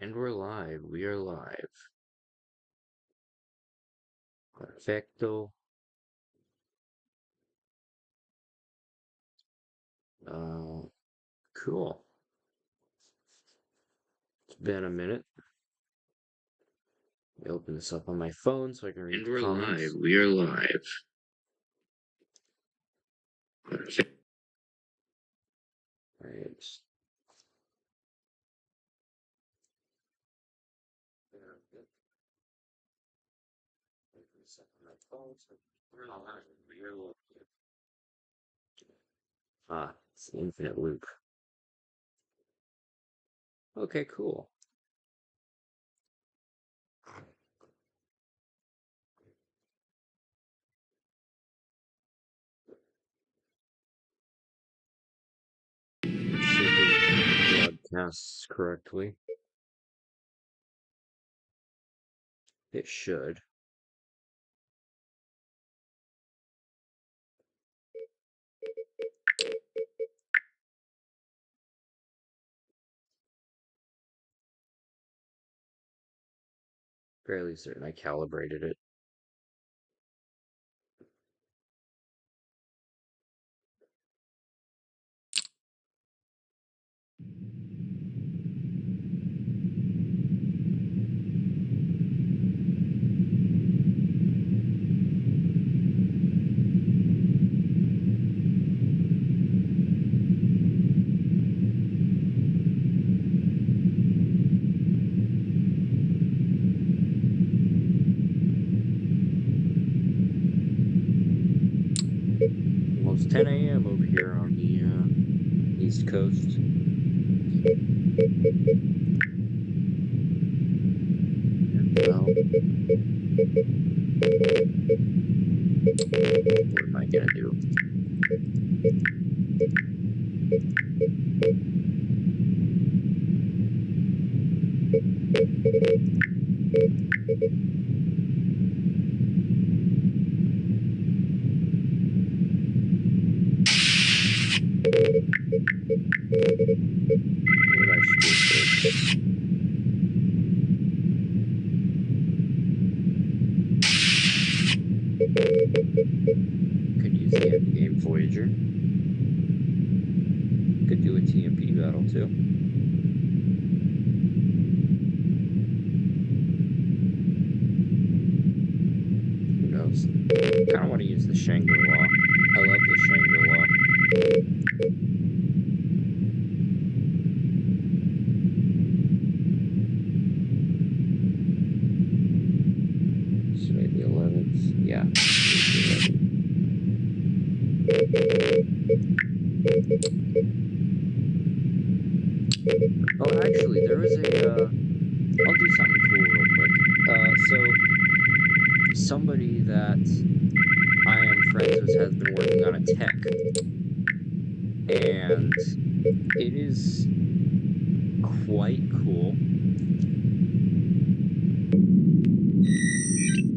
And we're live. We are live. Perfecto. Cool. It's been a minute. Let me open this up on my phone so I can read And the we're comments. live. We are live. Perfect. Alright. Ah, it's an infinite loop. Okay, cool. Broadcasts correctly. It should. Fairly certain I calibrated it. Almost 10 a.m. over here on the East Coast. Well, what am I gonna do? What I should do first. Could use the end game Voyager. Could do a TMP battle too. Who knows? I kind of want to use the Shangri-La. I love the Shangri-La. So maybe 11th. Yeah. Oh, actually, there was a. I'll do something cool real quick. So somebody that I am friends with has been working on a tech, and it is quite cool.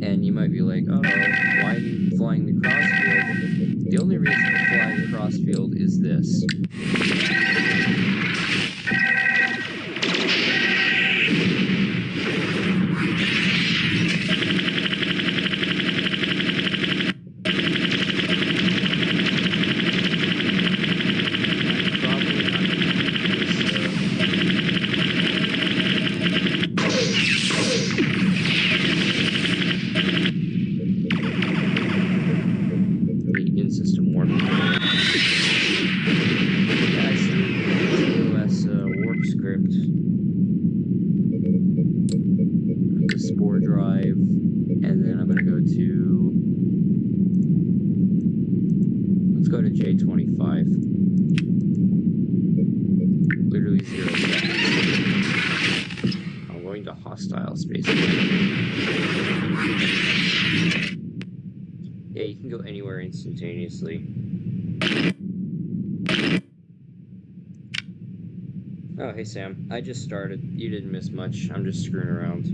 And you might be like, oh, why are you flying the crossfield? The only reason to fly the crossfield is this. In-system warp. Yeah, I see TOS warp script. The Spore drive, and then I'm gonna go to. Let's go to J25. Literally 0 seconds. I'm going to hostile space. Yeah, you can go anywhere instantaneously. Oh, hey Sam. I just started. You didn't miss much. I'm just screwing around.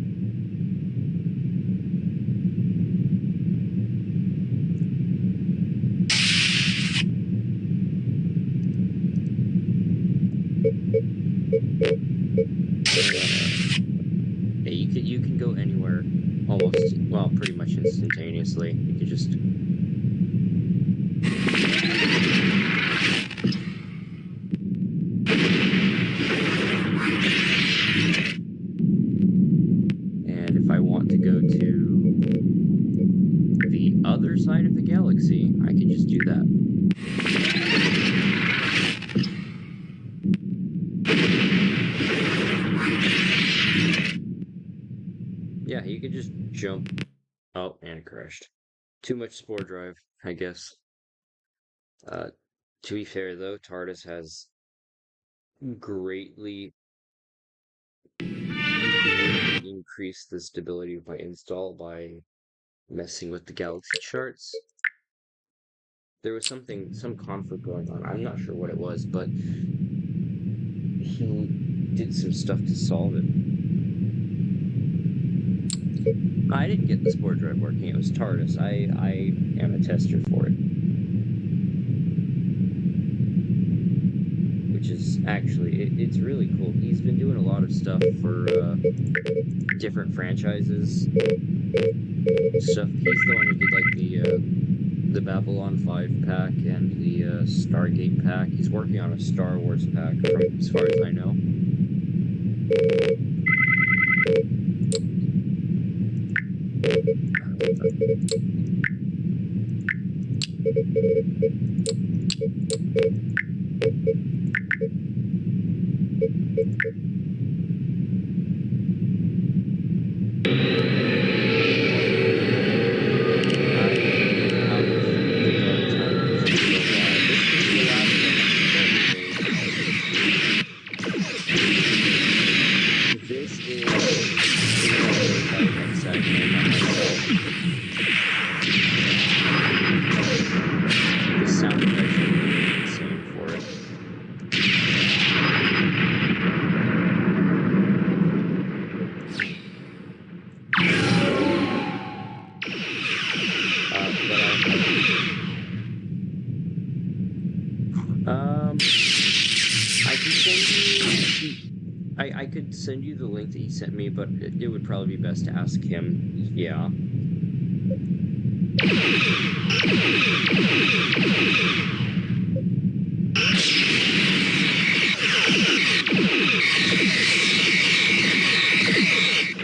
instantaneously. You could just... And if I want to go to the other side of the galaxy, I can just do that. Yeah, you could just jump. Oh, and it crashed. Too much spore drive, I guess. To be fair, though, TARDIS has greatly increased the stability of my install by messing with the galaxy charts. There was some conflict going on. I'm not sure what it was, but he did some stuff to solve it. I didn't get the spore drive working. It was TARDIS. I am a tester for it. Which is actually, it's really cool. He's been doing a lot of stuff for different franchises. Stuff. He's the one who did like the Babylon 5 pack and the Stargate pack. He's working on a Star Wars pack, from as far as I know. This is the sound effects are really insane for it. I can send you. I could send you the link that he sent me, but it would probably be best to ask him. Yeah.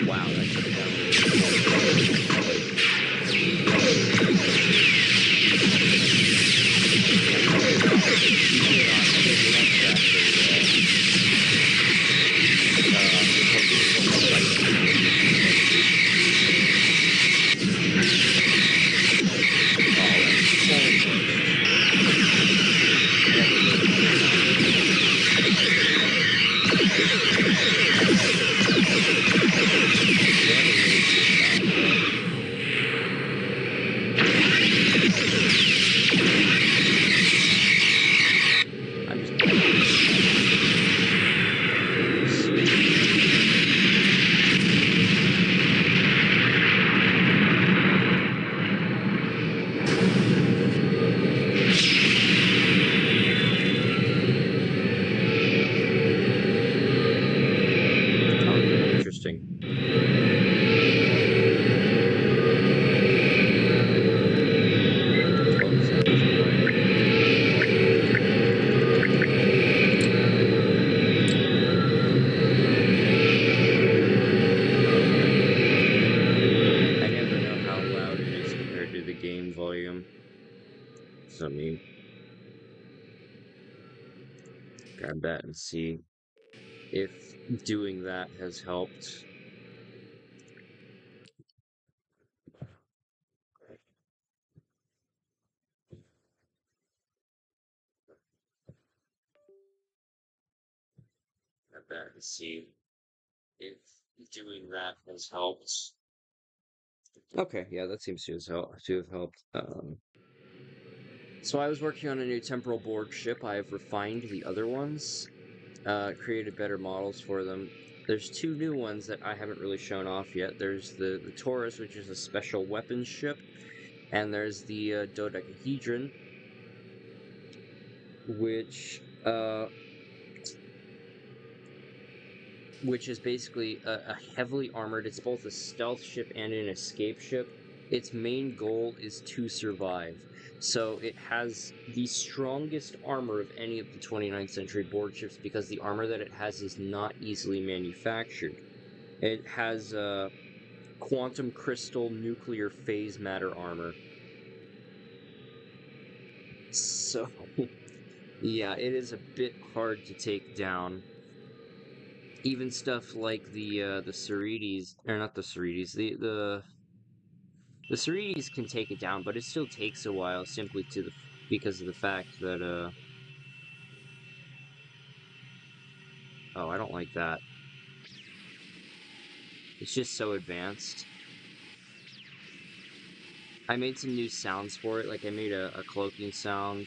Wow, that took down. I mean, grab that and see if doing that has helped. Grab that and see if doing that has helped. Okay, yeah, that seems to have helped. So I was working on a new temporal Borg ship. I have refined the other ones, created better models for them. There's two new ones that I haven't really shown off yet. There's the Taurus, which is a special weapons ship, and there's the dodecahedron, which is basically a heavily armored. It's both a stealth ship and an escape ship. its main goal is to survive. So it has the strongest armor of any of the 29th century board ships because the armor that it has is not easily manufactured. It has quantum crystal nuclear phase matter armor. So, yeah, it is a bit hard to take down. Even stuff like the Ceretes, or not the Ceretes, the Ceretes can take it down, but it still takes a while simply because of the fact that oh, I don't like that. It's just so advanced. I made some new sounds for it, like I made a cloaking sound.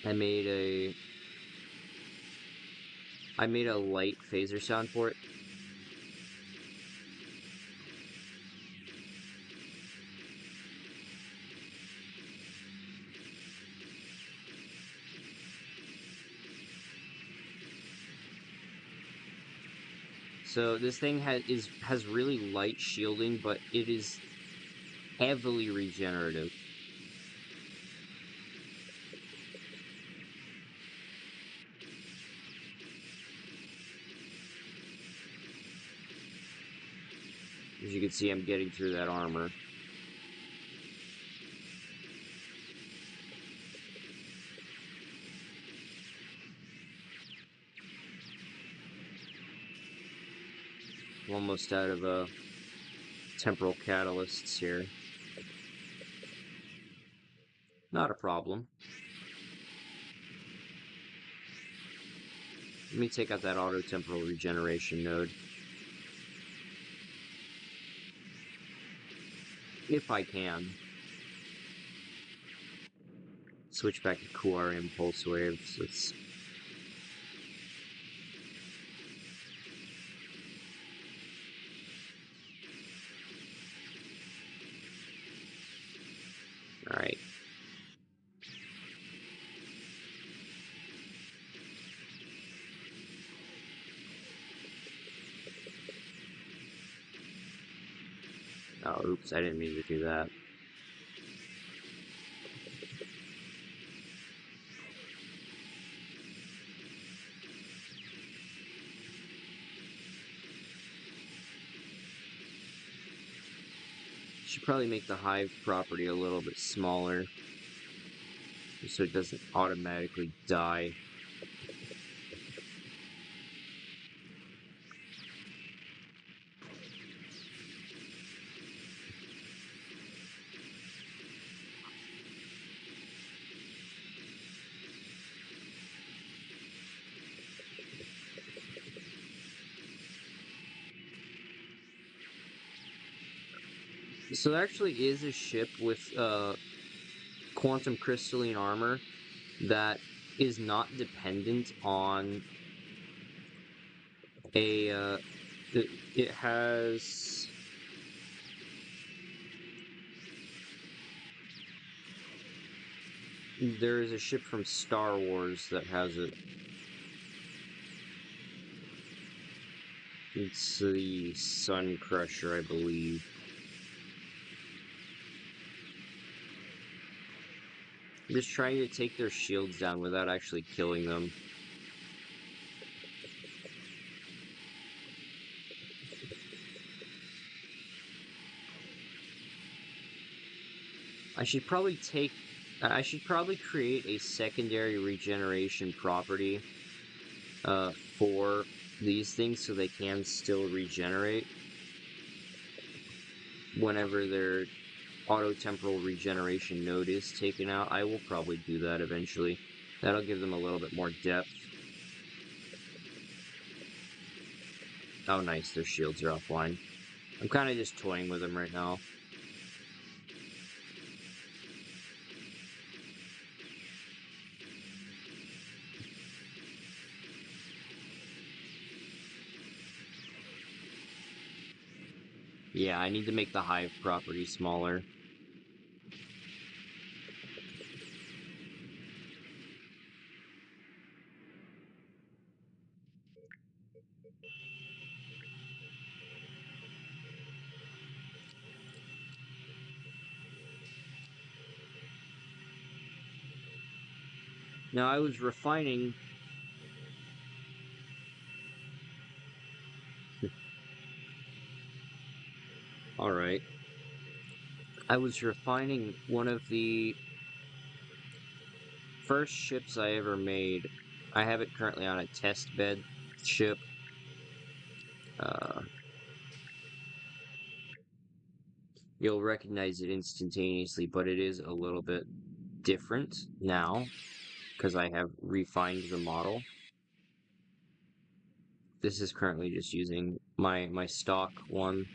I made a light phaser sound for it. So this thing has really light shielding, but it is heavily regenerative. As you can see, I'm getting through that armor. I'm almost out of temporal catalysts here. Not a problem. Let me take out that auto temporal regeneration node. If I can. Switch back to Kuar impulse waves. Let's... Alright. Oh, oops, I didn't mean to do that. Should probably make the hive property a little bit smaller, so it doesn't automatically die. So there actually is a ship with quantum crystalline armor that is not dependent on a it has there is a ship from Star Wars that has it. It's the Sun Crusher, I believe. I'm just trying to take their shields down without actually killing them. I should probably create a secondary regeneration property for these things so they can still regenerate whenever their auto-temporal regeneration node is taken out. I will probably do that eventually. That'll give them a little bit more depth. Oh nice, their shields are offline. I'm kind of just toying with them right now. Yeah, I need to make the hive property smaller. Now I was refining. All right. I was refining one of the first ships I ever made. I have it currently on a test bed ship. Uh, you'll recognize it instantaneously, but it is a little bit different now because I have refined the model. This is currently just using my stock one.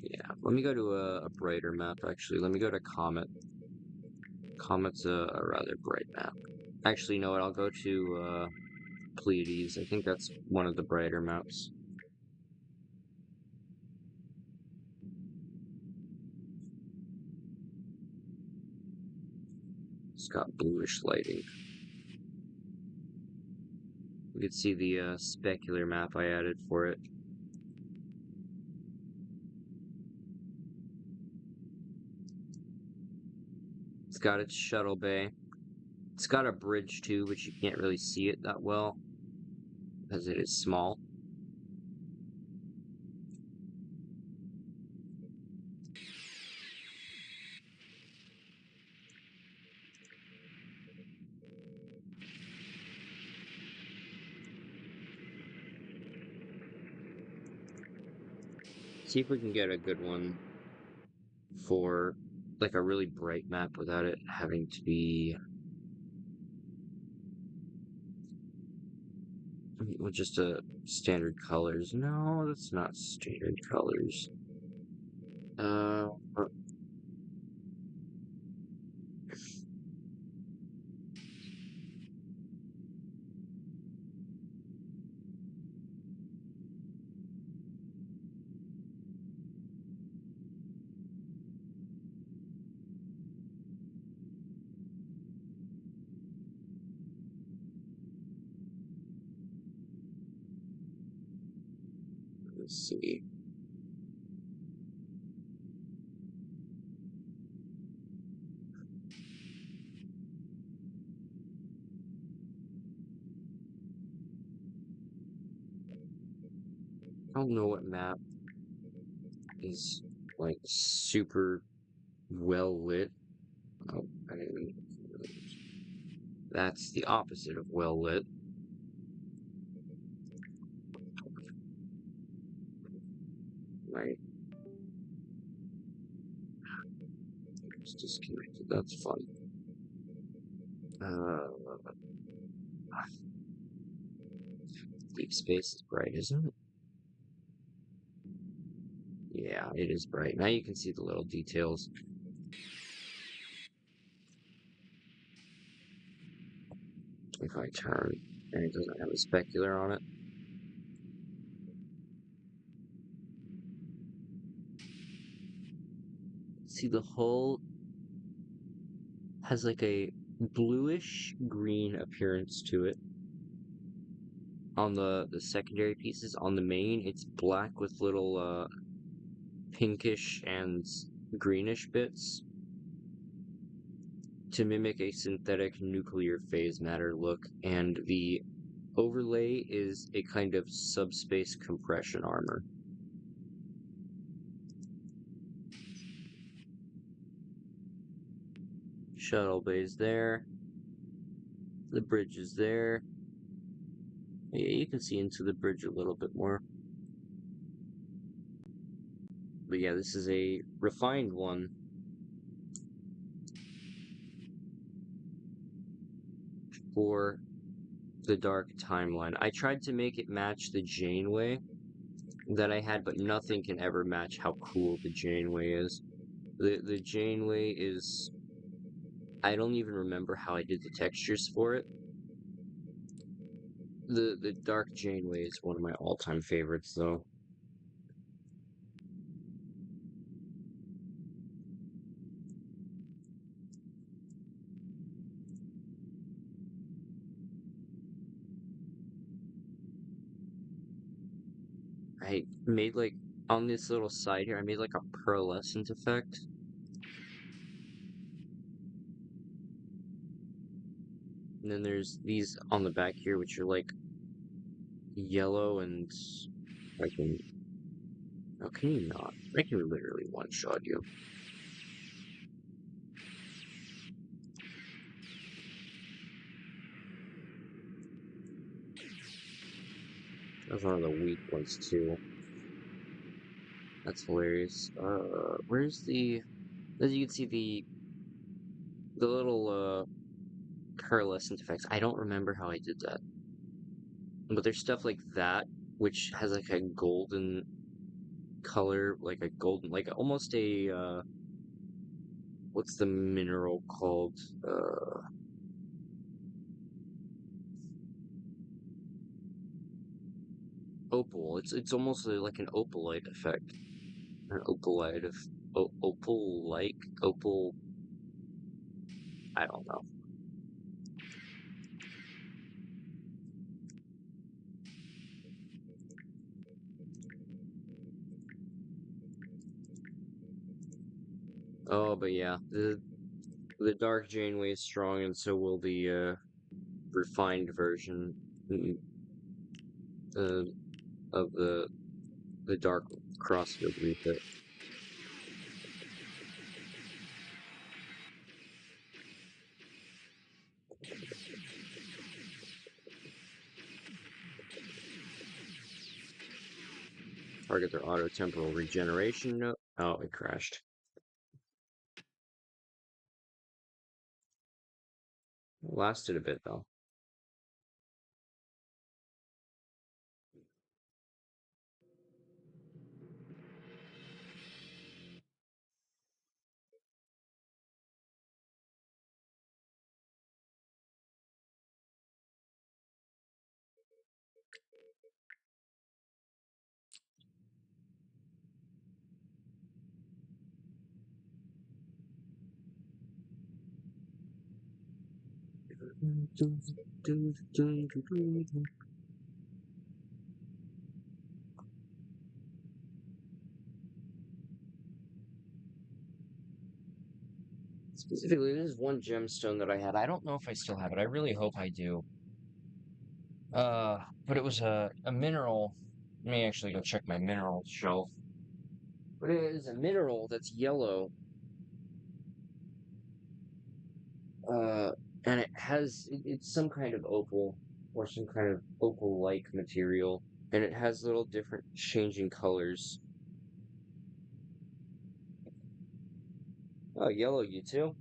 Yeah, let me go to a brighter map actually. Let me go to Comet. Comet's a rather bright map. Actually, you know what? I'll go to Pleiades. I think that's one of the brighter maps. It's got bluish lighting. You can see the specular map I added for it. It's got its shuttle bay. It's got a bridge too, but you can't really see it that well because it is small. See if we can get a good one for like a really bright map without it having to be with just a standard colors. No, that's not standard colors. Uh, let's see. I don't know what map is like super well lit. Oh, I didn't. That's the opposite of well lit. Right. It's disconnected. That's fun. Uh, Deep space is bright, isn't it? Yeah, it is bright. Now you can see the little details. If I turn and it doesn't have a specular on it. See, the hull has like a bluish green appearance to it. On the secondary pieces, on the main, it's black with little pinkish and greenish bits to mimic a synthetic nuclear phase matter look, and the overlay is a kind of subspace compression armor. Shuttle bay's there. The bridge is there. Yeah, you can see into the bridge a little bit more. But yeah, this is a refined one. For the Dark Timeline. I tried to make it match the Janeway that I had, but nothing can ever match how cool the Janeway is. The Janeway is... I don't even remember how I did the textures for it. The Dark Janeway is one of my all-time favorites, though. made like on this little side here, I made like a pearlescent effect. And then there's these on the back here, which are like yellow and I can. Oh, can you not? I can literally one-shot you. That's one of the weak ones too. That's hilarious. Where's the? As you can see, the little pearlescent effects. I don't remember how I did that, but there's stuff like that which has like a golden color, like a golden, like almost a what's the mineral called? Opal. It's almost like an opalite effect, an opalite of opal like opal. I don't know. Oh, but yeah, the Dark Janeway is strong, and so will the refined version uh, of the Dark Crossfield refit. Target their auto temporal regeneration. No, oh, it crashed. It lasted a bit though. Specifically, this is one gemstone that I had. I don't know if I still have it. I really hope I do. But it was a mineral. Let me actually go check my mineral shelf. But it is a mineral that's yellow. Uh, and it's some kind of opal or some kind of opal-like material, and it has little different changing colors. Oh, yellow, you too?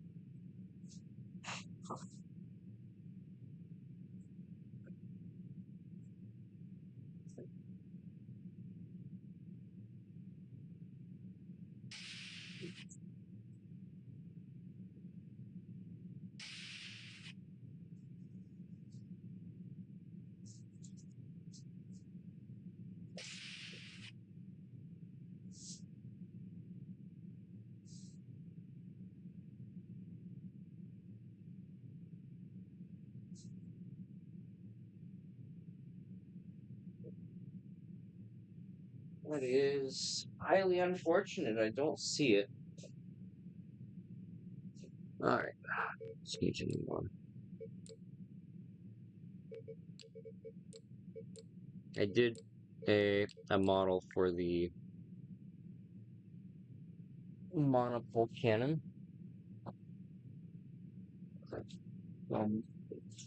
That is highly unfortunate. I don't see it. Alright, change anymore. I did a model for the monopole cannon.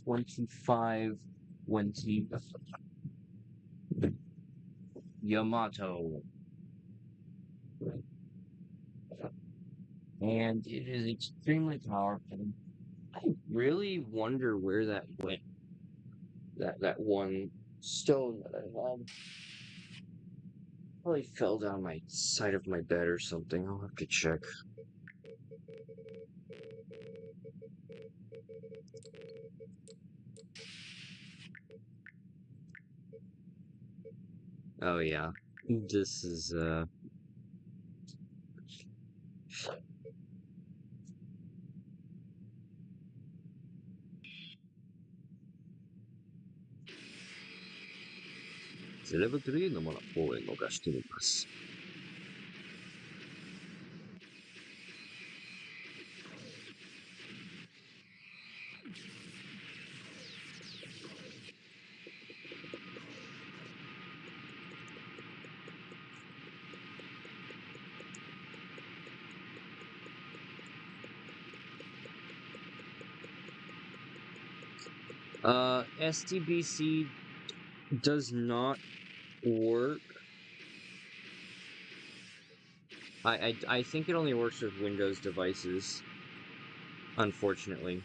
2520 Yamato. And it is extremely powerful. I really wonder where that went. That one stone that I had. Probably fell down my side of my bed or something. I'll have to check. Oh yeah. This is セレブ3のもの公演を出してみます。STBC does not work. I think it only works with Windows devices, unfortunately.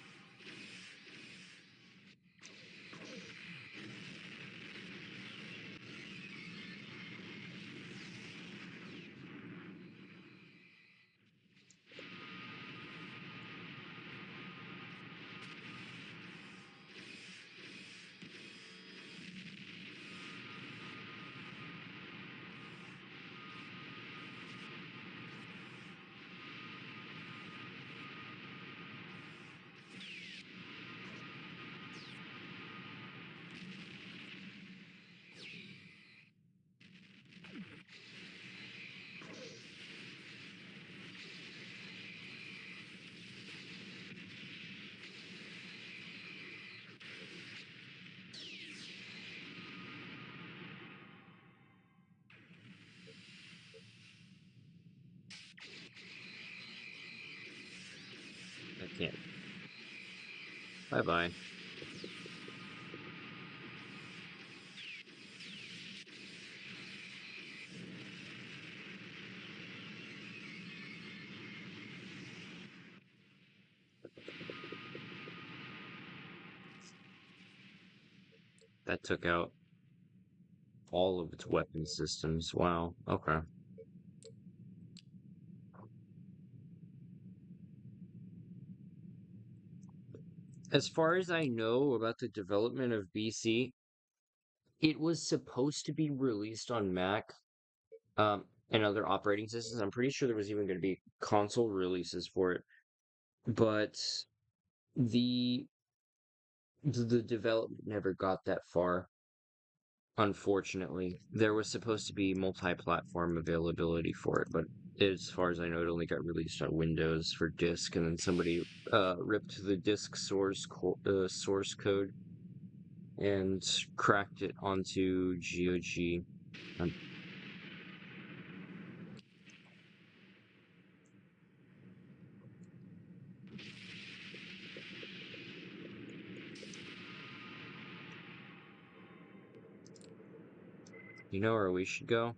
I can't. Bye-bye. That took out all of its weapon systems. Wow. Okay. As far as I know about the development of BC, it was supposed to be released on Mac, and other operating systems. I'm pretty sure there was even going to be console releases for it, but the the development never got that far. Unfortunately, there was supposed to be multi-platform availability for it, but as far as I know, it only got released on Windows for disk, and then somebody ripped the disk source code and cracked it onto GOG. You know where we should go?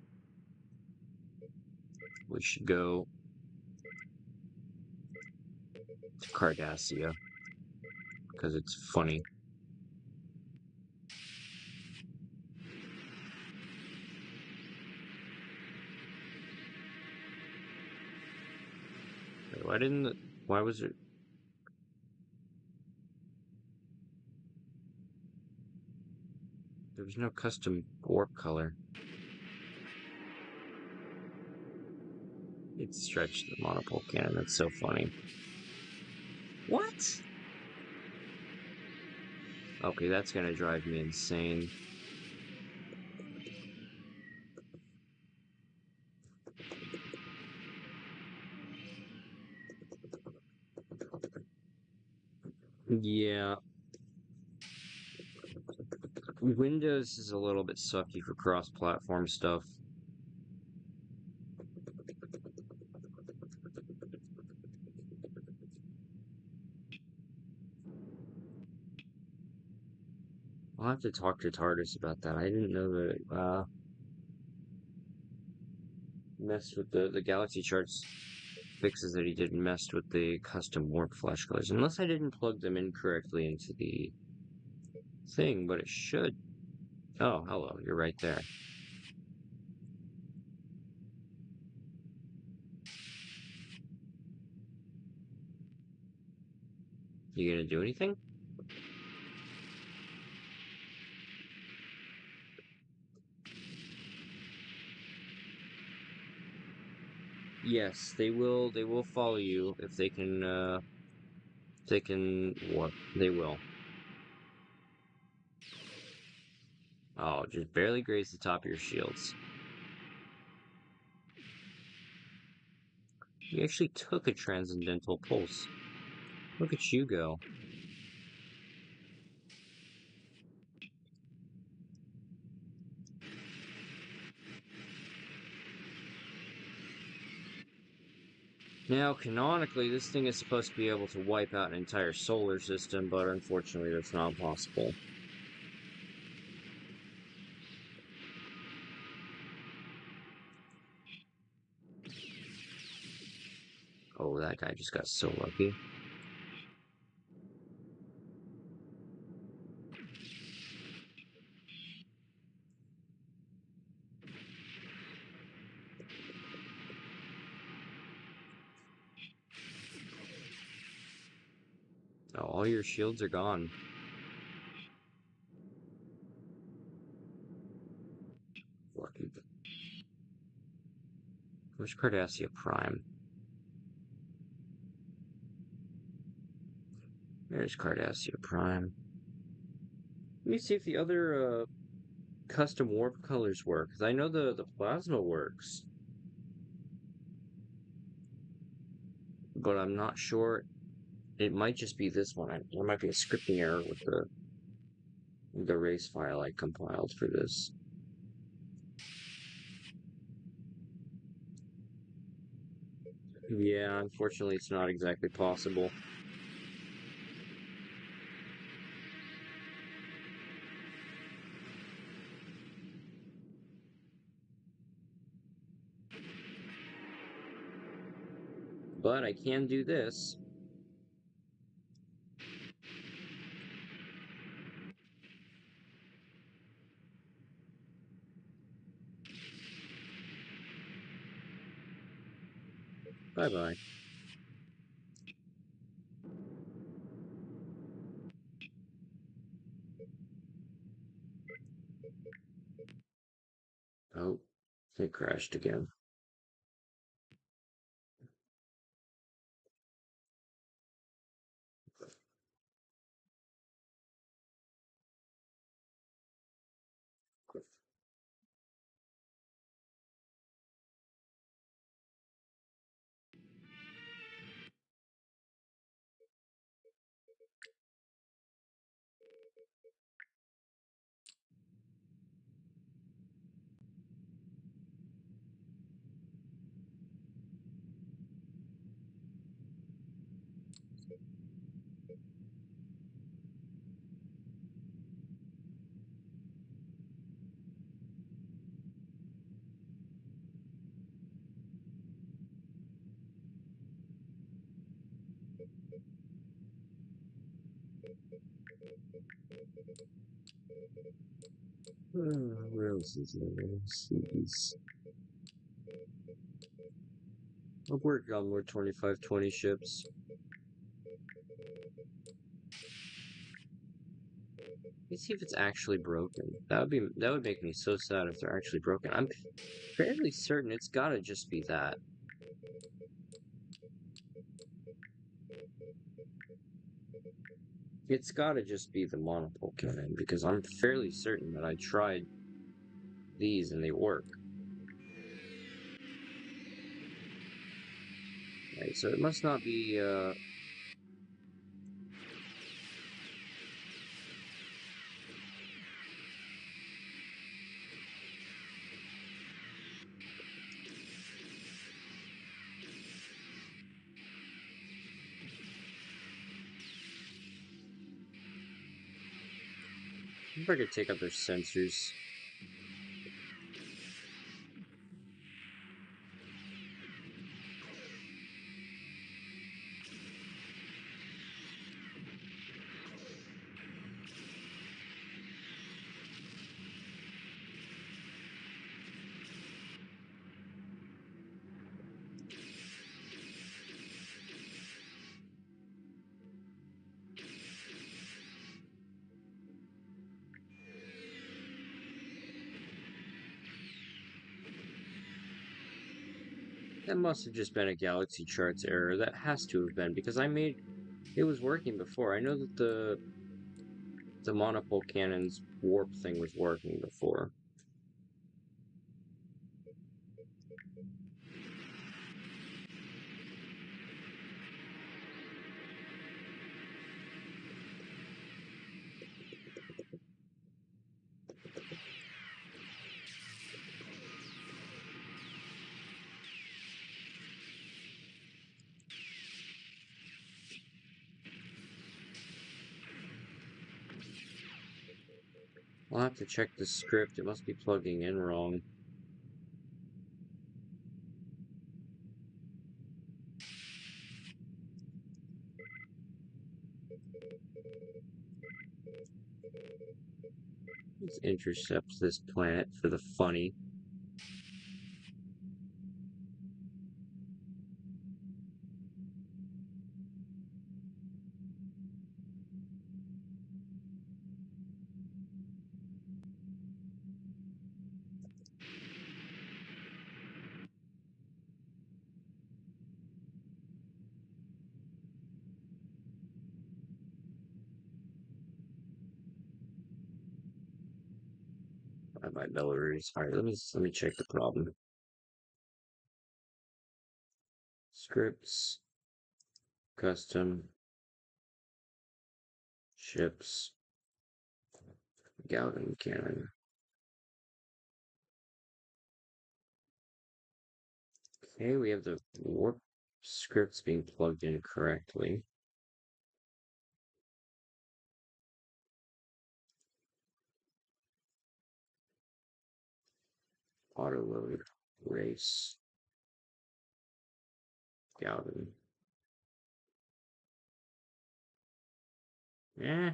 We should go to Cardassia because it's funny. Wait, why was it? There was no custom warp color. It stretched the monopole cannon. That's so funny. What? Okay, that's gonna drive me insane. Yeah. Windows is a little bit sucky for cross-platform stuff. I'll have to talk to TARDIS about that. I didn't know that it messed with the Galaxy charts fixes that he didn't mess with the custom warp flash colors. Unless I didn't plug them in correctly into the thing, but it should. Oh, hello, you're right there. You gonna do anything? Yes, they will. They will follow you if they can. What? They will. Oh, just barely grazed the top of your shields. You actually took a transcendental pulse. Look at you go. Now, canonically, this thing is supposed to be able to wipe out an entire solar system, but unfortunately that's not possible. Oh, that guy just got so lucky. Oh, all your shields are gone. Lucky. Where's Cardassia Prime? There's Cardassia Prime. Let me see if the other custom warp colors work, because I know the plasma works. But I'm not sure. It might just be this one. There might be a scripting error with the race file I compiled for this. Yeah, unfortunately it's not exactly possible. But I can do this. Bye-bye. Oh, it crashed again. Where else is there? I'll work on more 2520 ships. Let's see if it's actually broken. That would make me so sad if they're actually broken. I'm fairly certain it's gotta just be that. It's gotta just be the monopole cannon, because I'm fairly certain that I tried these and they work. Right, so it must not be, if I could take out their sensors. That must have just been a Galaxy Charts error. That has to have been, because it was working before. I know that the monopole cannon's warp thing was working before. I'll have to check the script. It must be plugging in wrong. Let's intercept this planet for the funny. My Belarus. All right, let me check the problem. Scripts, custom, ships, Galvin cannon. Okay, we have the warp scripts being plugged in correctly. Autoload, race, Galvin. Eh.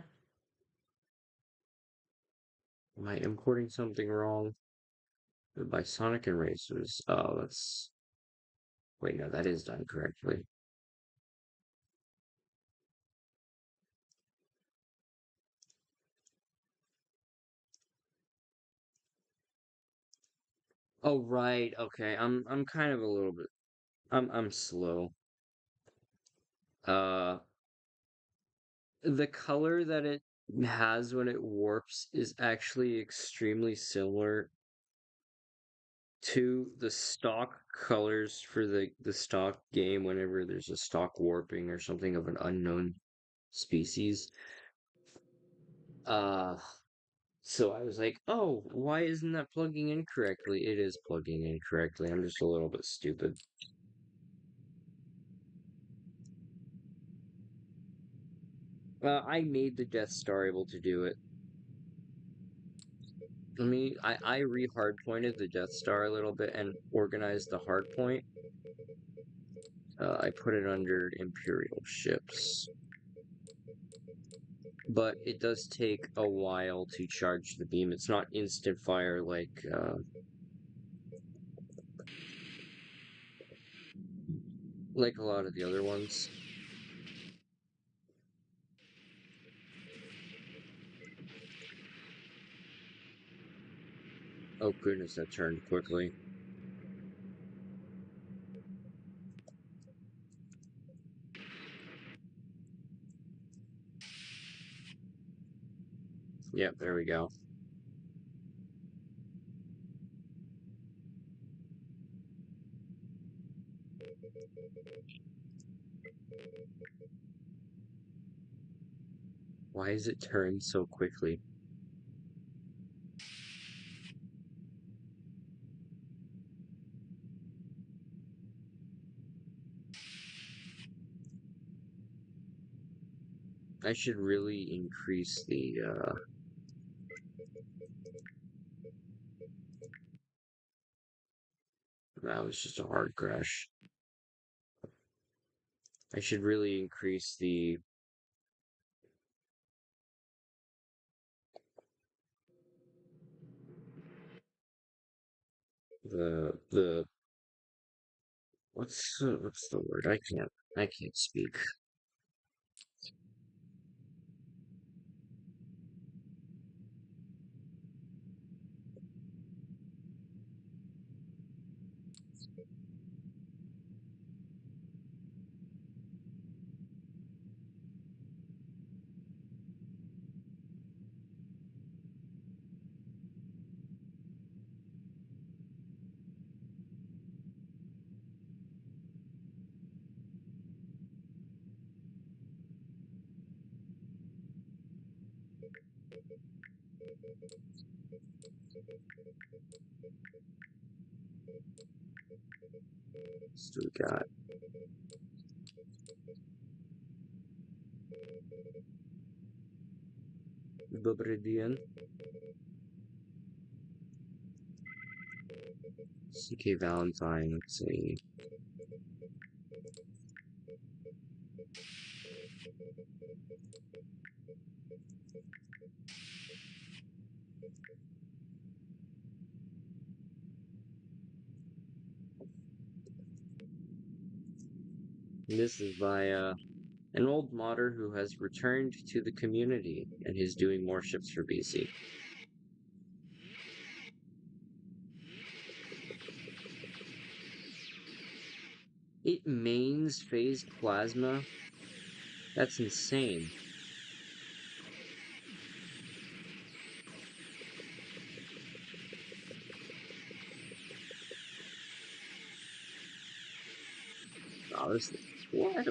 Am I importing something wrong? By Sonic and Racers. Oh, that's. Wait, no, that is done correctly. Oh, right. Okay. I'm kind of a little bit. I'm slow. Uh, the color that it has when it warps is actually extremely similar to the stock colors for the stock game whenever there's a stock warping or something of an unknown species. Uh, so I was like, oh, why isn't that plugging in correctly? It is plugging in correctly. I'm just a little bit stupid. I made the Death Star able to do it. I re-hardpointed the Death Star a little bit and organized the hardpoint. I put it under Imperial ships. But it does take a while to charge the beam. It's not instant fire like a lot of the other ones. Oh goodness, that turned quickly. Yep, there we go. Why is it turned so quickly? I should really increase the that was just a hard crash. I should really increase the what's the word? I can't speak. So we got Bobridian, CK Valentine, let's see. This is by an old modder who has returned to the community and is doing more ships for BC. It mains phase plasma? That's insane. Oh, this is, what?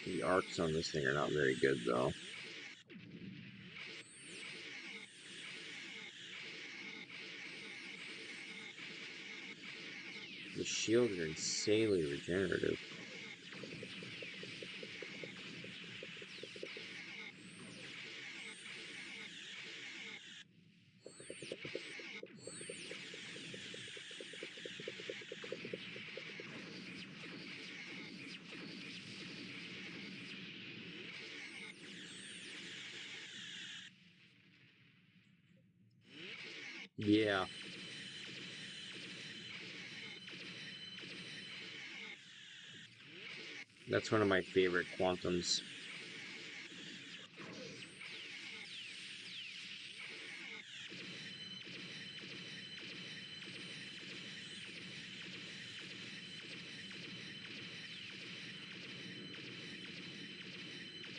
The arcs on this thing are not very good, though. The shields are insanely regenerative. Yeah. That's one of my favorite quantums.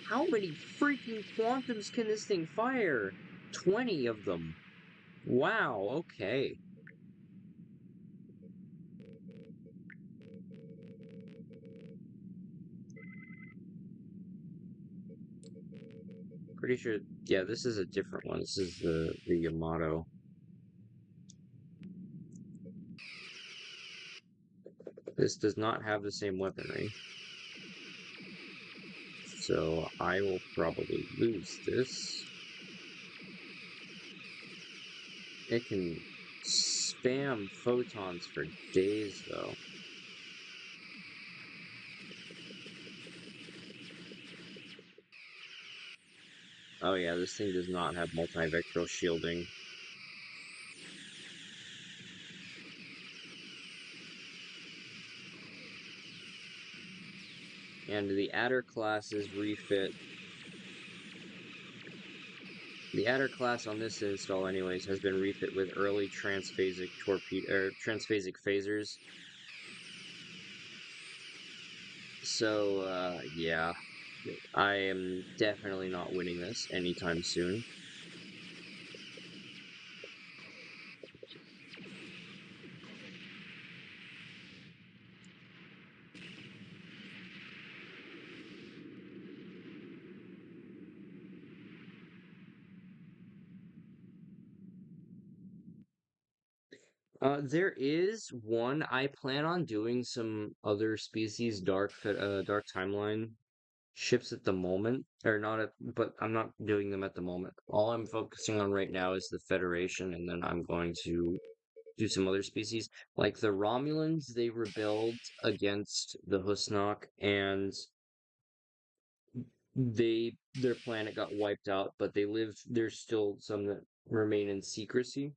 How many freaking quantums can this thing fire? 20 of them. Wow, okay. Pretty sure, yeah, this is a different one. This is the Yamato. This does not have the same weaponry. So I will probably lose this. It can spam photons for days, though. Oh yeah, this thing does not have multi-vectoral shielding. And the Adder class is refit. The Adder class on this install, anyways, has been refit with early transphasic transphasic phasers. So, yeah, I am definitely not winning this anytime soon. There is one. I plan on doing some other species dark timeline ships at the moment, or not at, but I'm not doing them at the moment. All I'm focusing on right now is the Federation, and then I'm going to do some other species. Like the Romulans, they rebelled against the Husnock, and their planet got wiped out, but there's still some that remain in secrecy,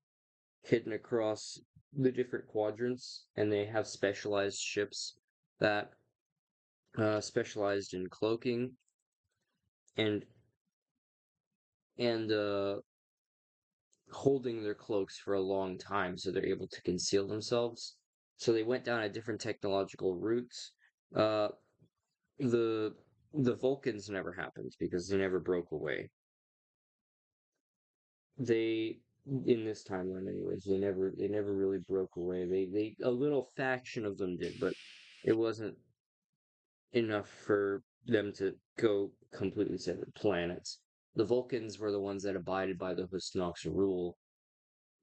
hidden across the different quadrants, and they have specialized ships that specialized in cloaking and and holding their cloaks for a long time, so they're able to conceal themselves. So they went down a different technological routes. Uh, the the Vulcans never happened because they never broke away. They in this timeline, anyways, they never really broke away. They a little faction of them did, but it wasn't enough for them to go completely separate planets. The Vulcans were the ones that abided by the Husnox rule,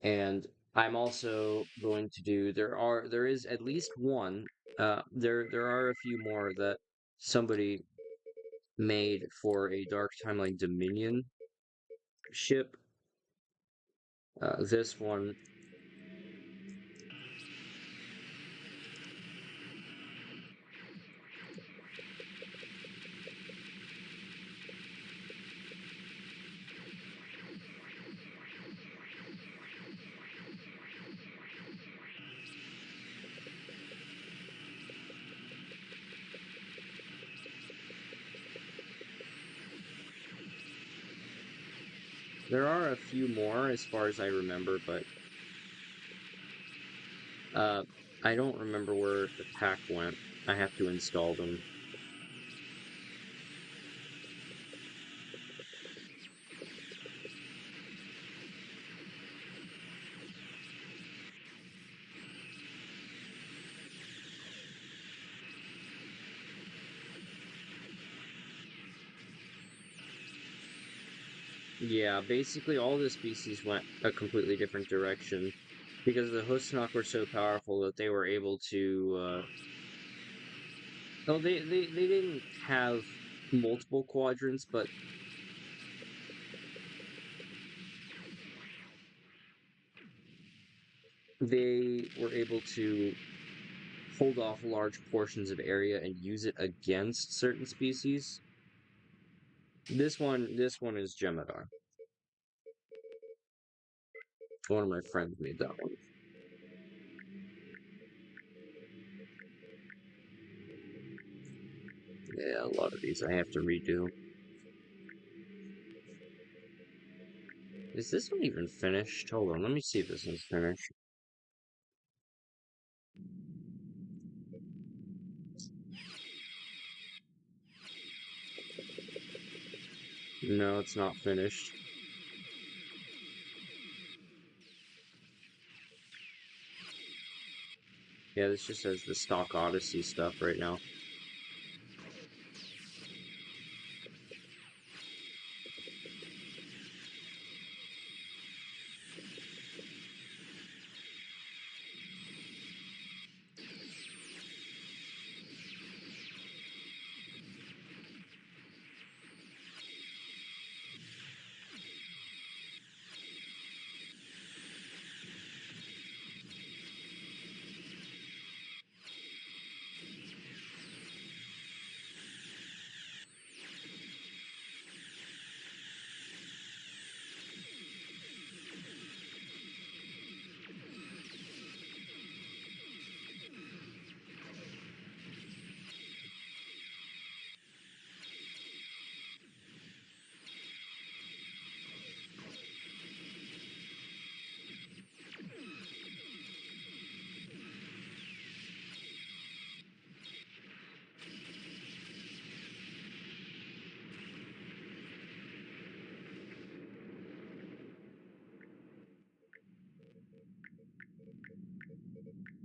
and I'm also going to do. There is at least one. There are a few more that somebody made for a Dark Timeline Dominion ship. This one. There are a few more as far as I remember, but uh, I don't remember where the pack went. I have to install them. Yeah, basically all the species went a completely different direction because the Husnock were so powerful that they were able to. No, they didn't have multiple quadrants, but they were able to hold off large portions of area and use it against certain species. This one is Gemidar. One of my friends made that one. Yeah, a lot of these I have to redo. Is this one even finished? Hold on, let me see if this one's finished. No, it's not finished. Yeah, this just says the stock Odyssey stuff right now.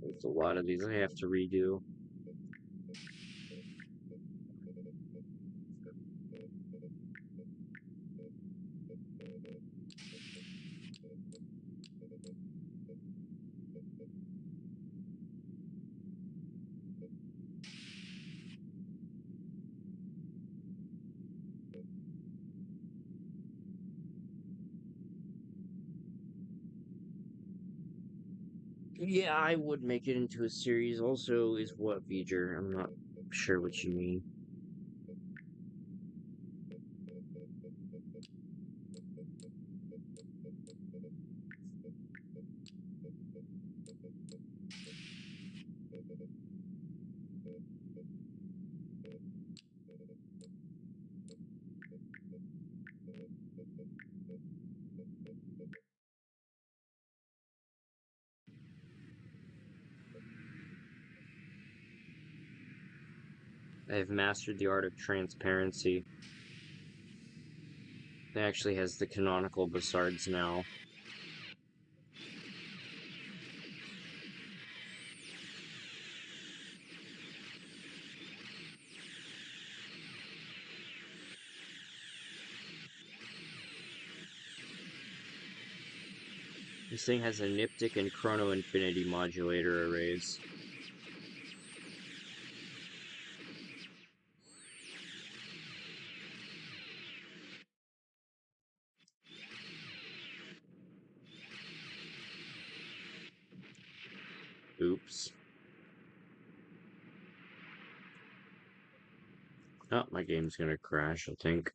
There's a lot of these I have to redo. Yeah, I would make it into a series. Also, is what V'ger? I'm not sure what you mean. I have mastered the art of transparency. It actually has the canonical Basards now. This thing has a Niptic and Chrono Infinity modulator arrays. Oops. Oh, my game's gonna crash, I think.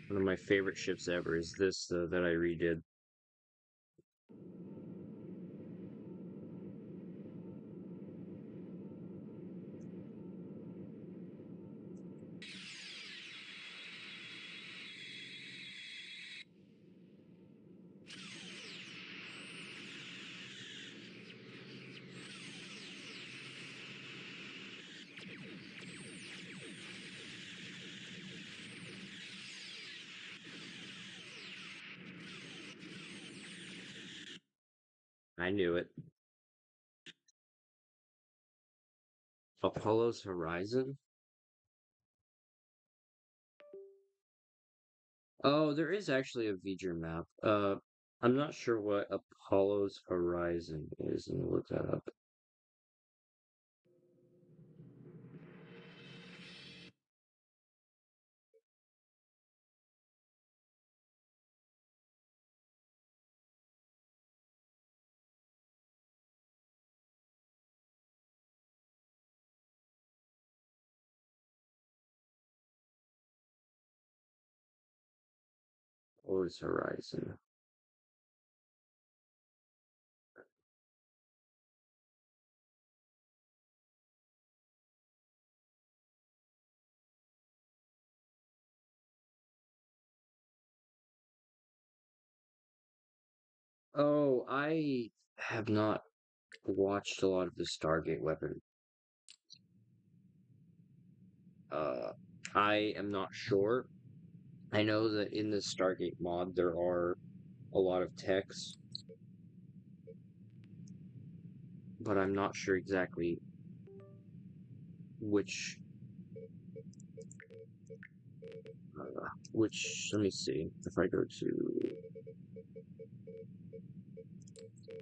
One of my favorite ships ever is this that I redid. I knew it. Apollo's Horizon? Oh, there is actually a V'ger map. I'm not sure what Apollo's Horizon is. Let me look that up. Apollo's Horizon. Oh, I have not watched a lot of the Stargate weapon. Uh, I am not sure. I know that in the Stargate mod there are a lot of techs, but I'm not sure exactly which let me see if I go to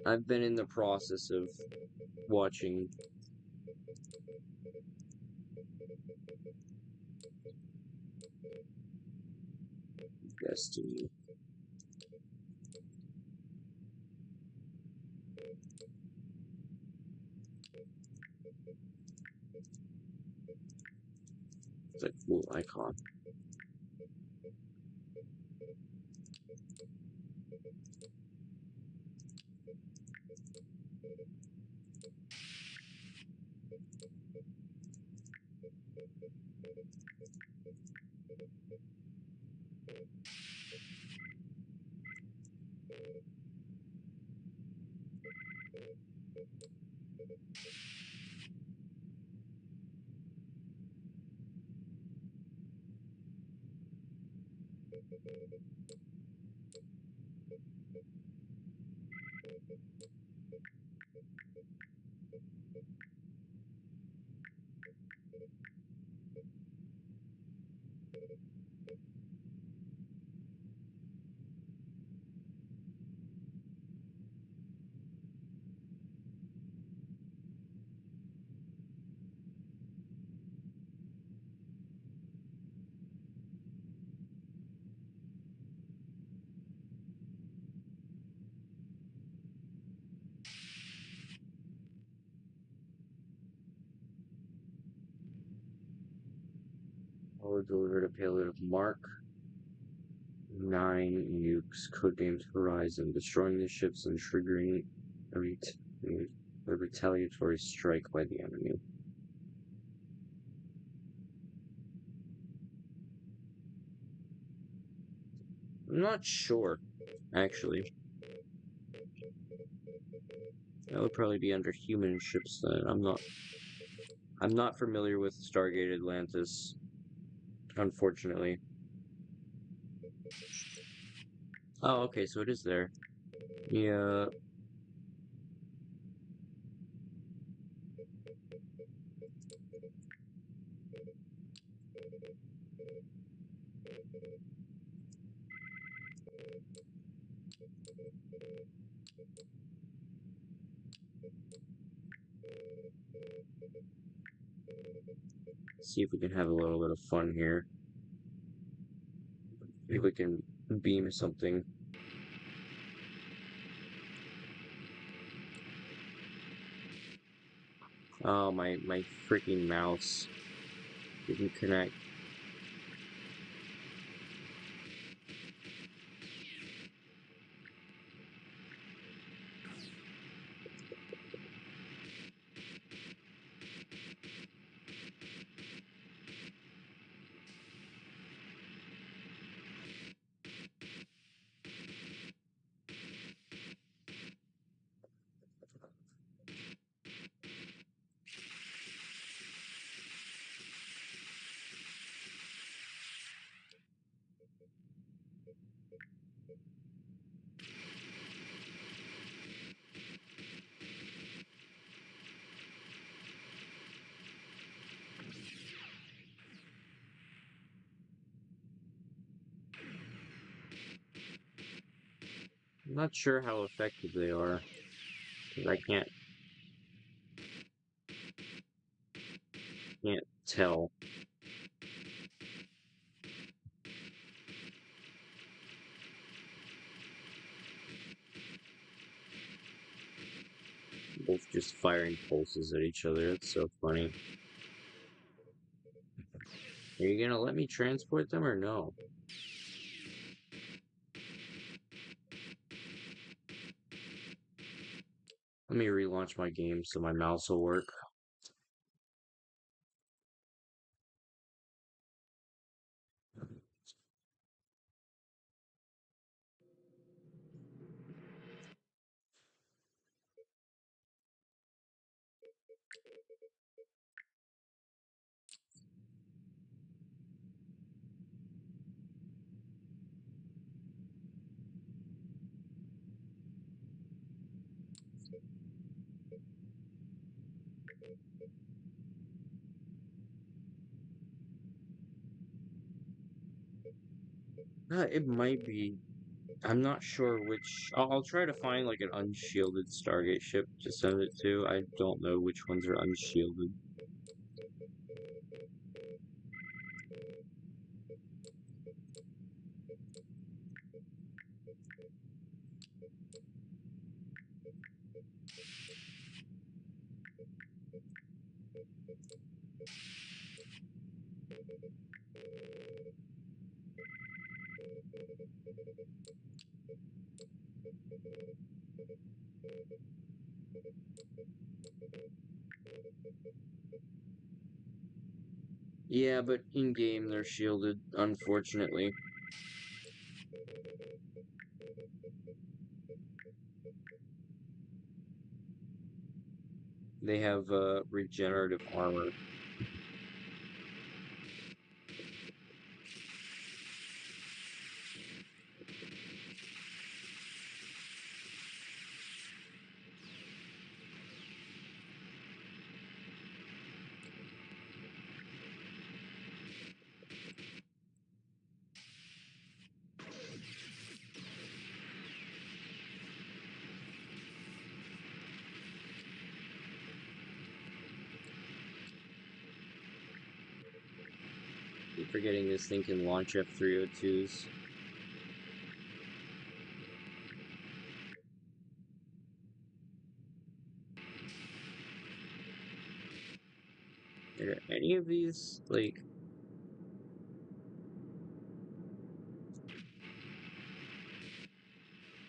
I've been in the process of watching Destiny. It's a cool icon. Or delivered a payload of Mark 9 nukes, codenamed Horizon, destroying the ships and triggering a retaliatory strike by the enemy. I'm not sure, actually. That would probably be under human ships then. I'm not familiar with Stargate Atlantis, unfortunately. Oh, okay, so it is there. Yeah, See if we can have a little bit of fun here. If we can beam something. Oh, my freaking mouse didn't connect. I'm not sure how effective they are, because I can't tell. Both just firing pulses at each other. It's so funny. Are you gonna let me transport them or no? Let me relaunch my game so my mouse will work. It might be. I'm not sure which. I'll try to find like an unshielded Stargate ship to send it to. I don't know which ones are unshielded. Yeah, but in game they're shielded, unfortunately. They have regenerative armor. Keep forgetting this thing can launch F-302s. Are any of these like?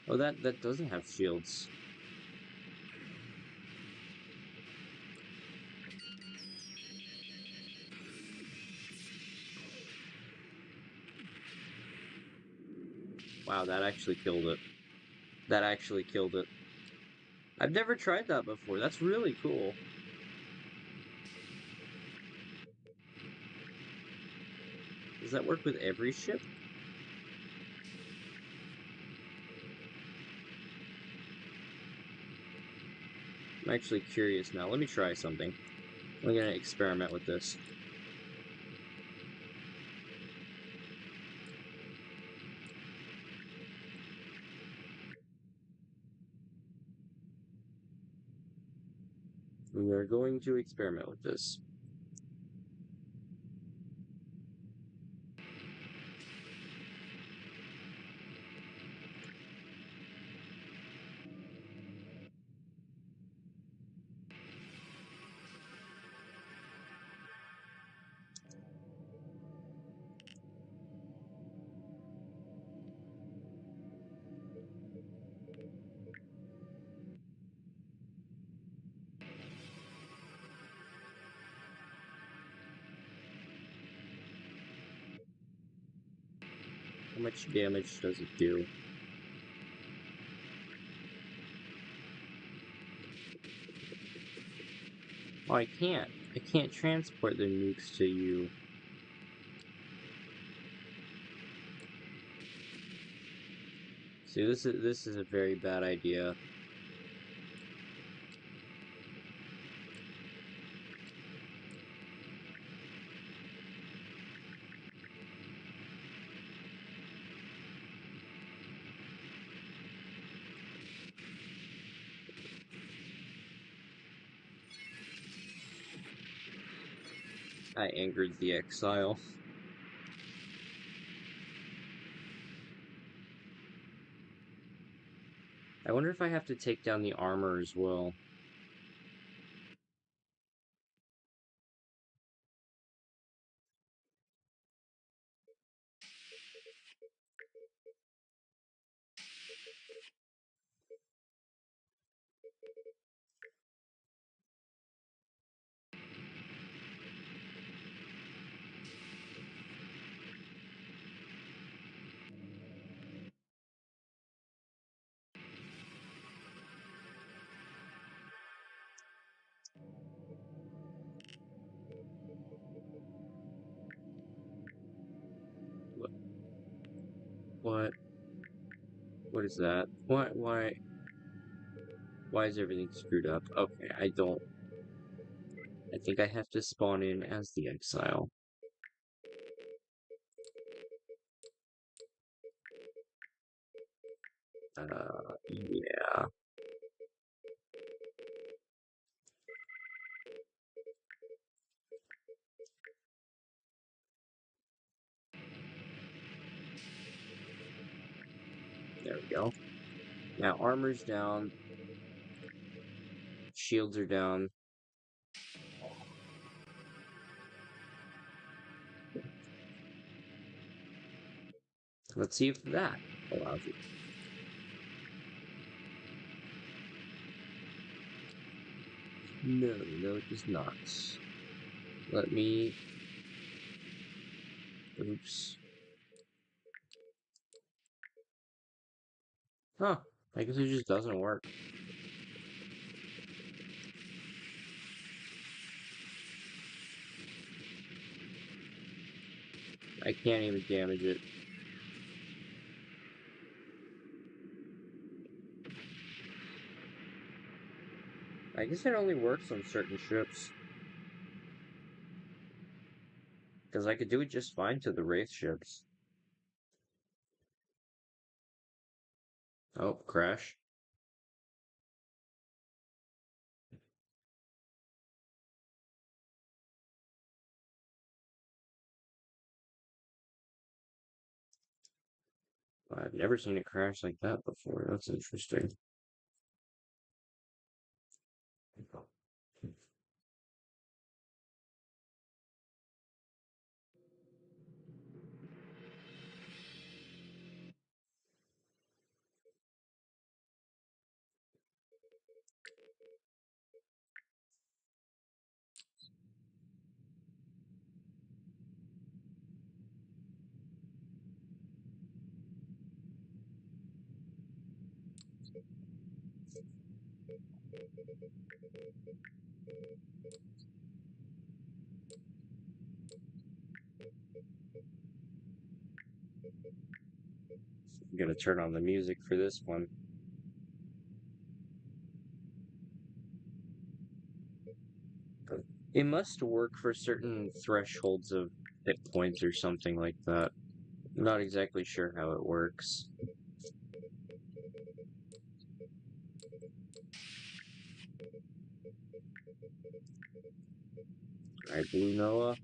Oh, that doesn't have shields. Wow, that actually killed it. That actually killed it. I've never tried that before. That's really cool. Does that work with every ship? I'm actually curious now. Let me try something. I'm gonna experiment with this. We are going to experiment with this. How much damage does it do? Oh, I can't. I can't transport the nukes to you. See, this is a very bad idea. I angered the exile. I wonder if I have to take down the armor as well. What? What? What is that? Why is everything screwed up? Okay, I don't. I think I have to spawn in as the exile. Yeah. There we go. Now armor's down. Shields are down. Let's see if that allows it. No, no, it does not. Let me. Oops. Huh. I guess it just doesn't work. I can't even damage it. I guess it only works on certain ships. Because I could do it just fine to the Wraith ships. Oh, crash. I've never seen it crash like that before. That's interesting. I'm gonna turn on the music for this one. It must work for certain thresholds of hit points or something like that. Not exactly sure how it works. Alright, Blue Noah.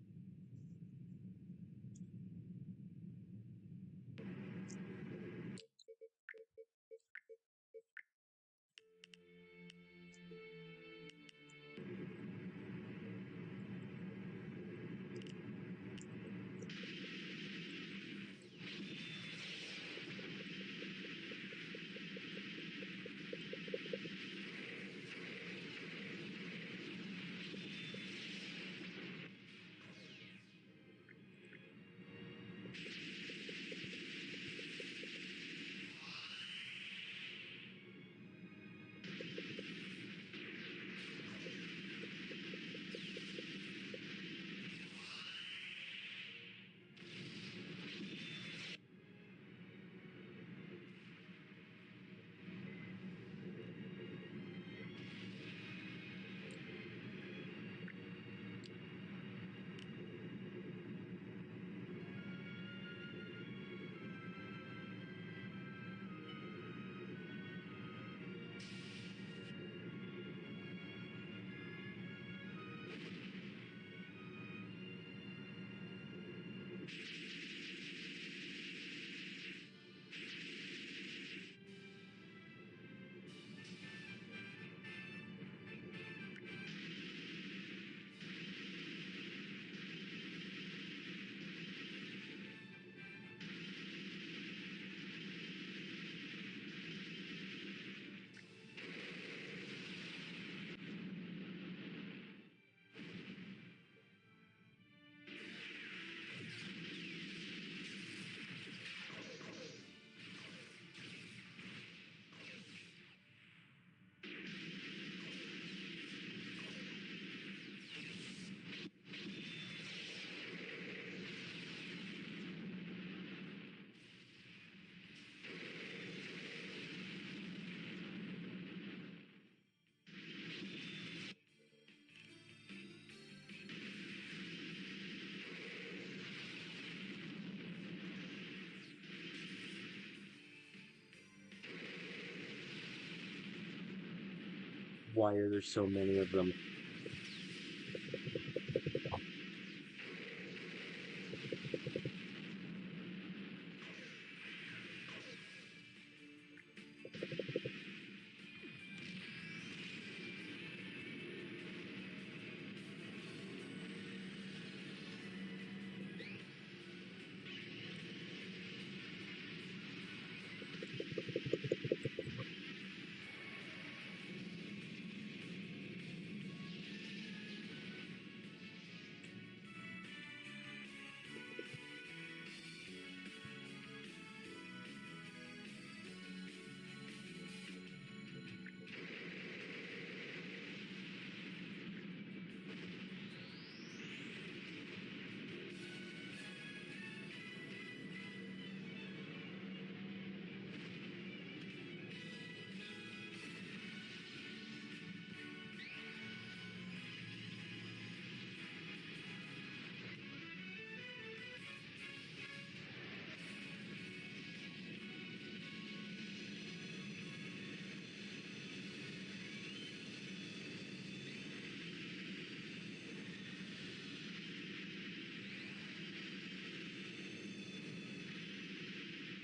Why are there so many of them?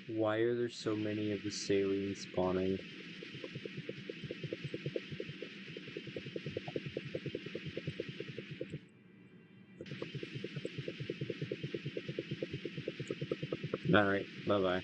Why are there so many of the saline spawning? Alright, bye bye.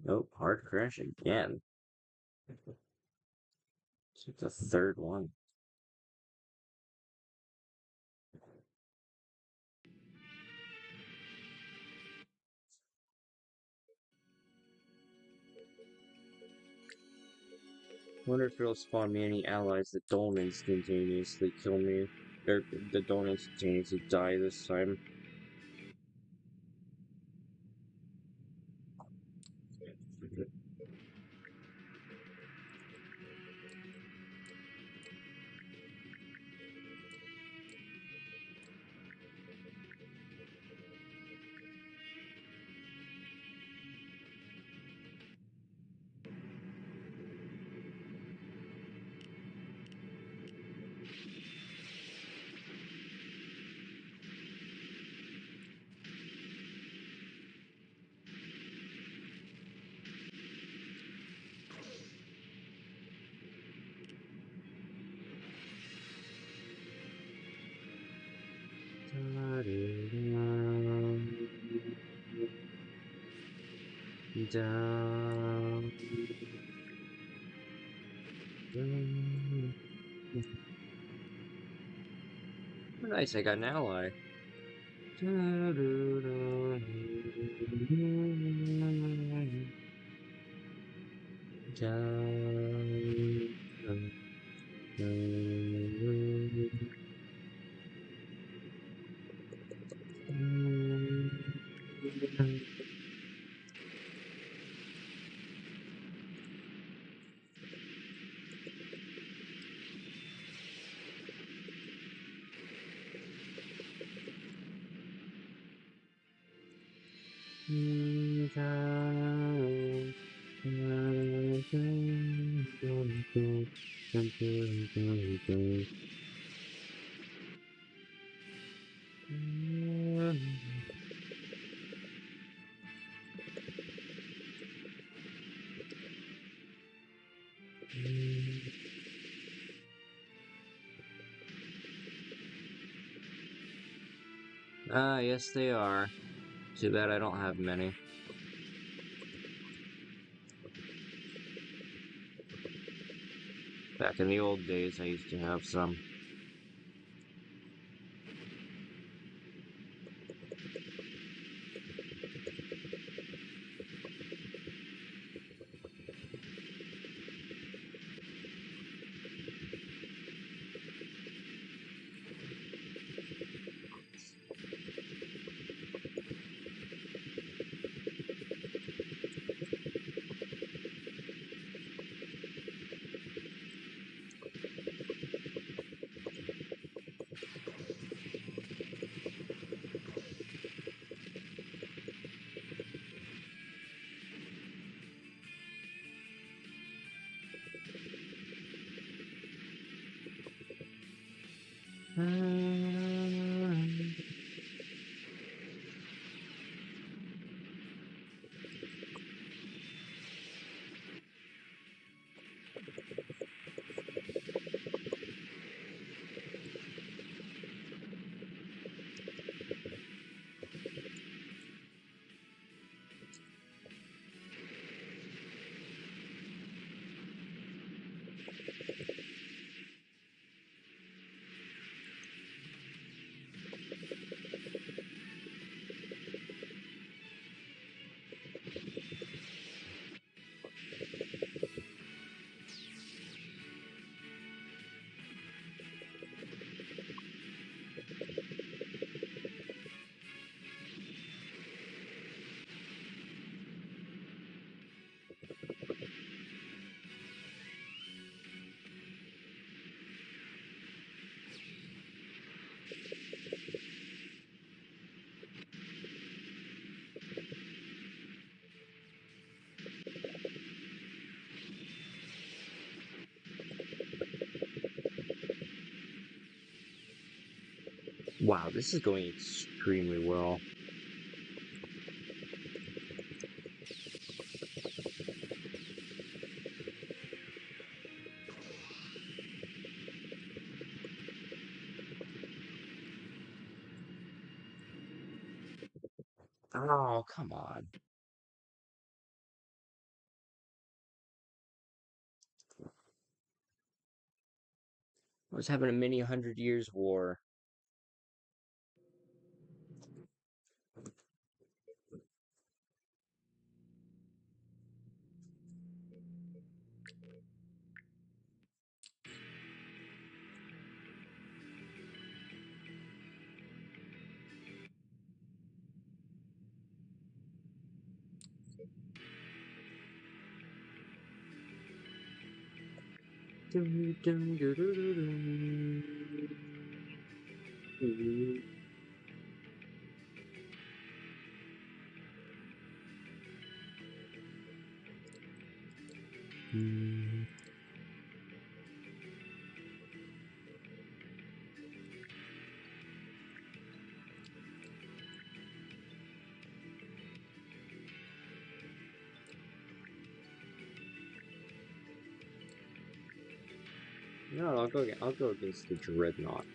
Nope, hard crash again. The third one. Wonder if it'll spawn me any allies that don't instantaneously kill me, or that don't instantaneously die this time. Down. Nice, I got an ally. Ah, yes they are. Too bad I don't have many. Back in the old days, I used to have some. Wow, this is going extremely well. Oh, come on. I was having a mini 100 Years war. Dun, dun, dun, dun, dun, dun. No, I'll go against the Dreadnought.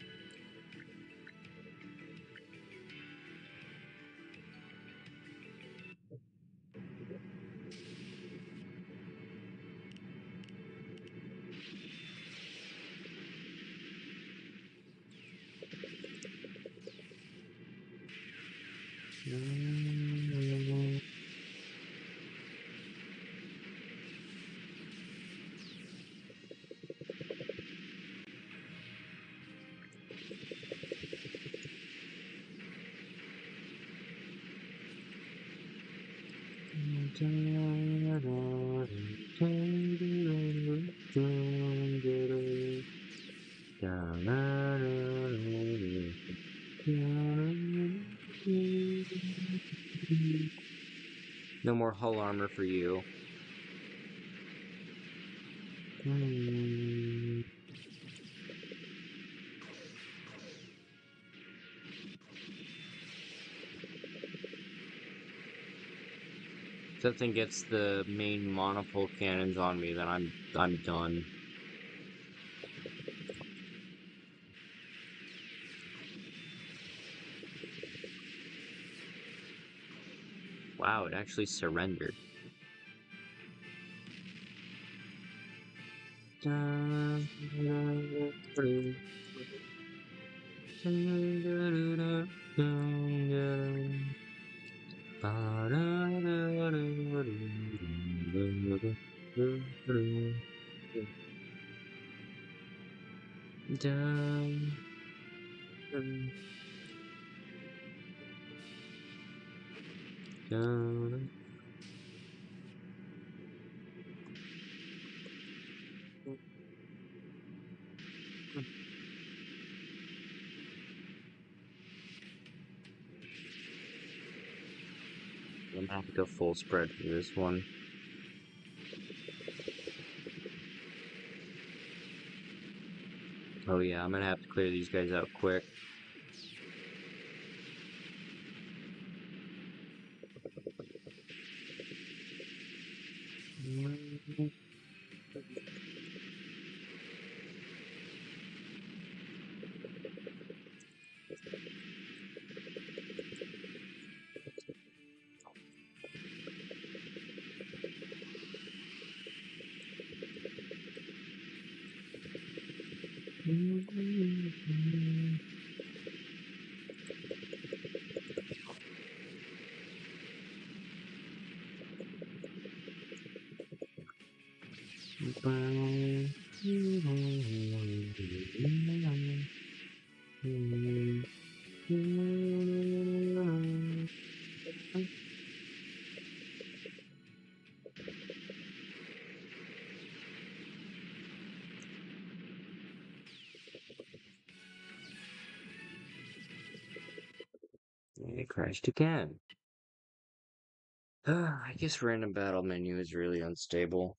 No more hull armor for you. If that thing gets the main monopole cannons on me, then I'm done. Wow, it actually surrendered. I'm gonna have to go full spread for this one. Oh yeah, I'm gonna have to clear these guys out quick. It crashed again. I guess random battle menu is really unstable.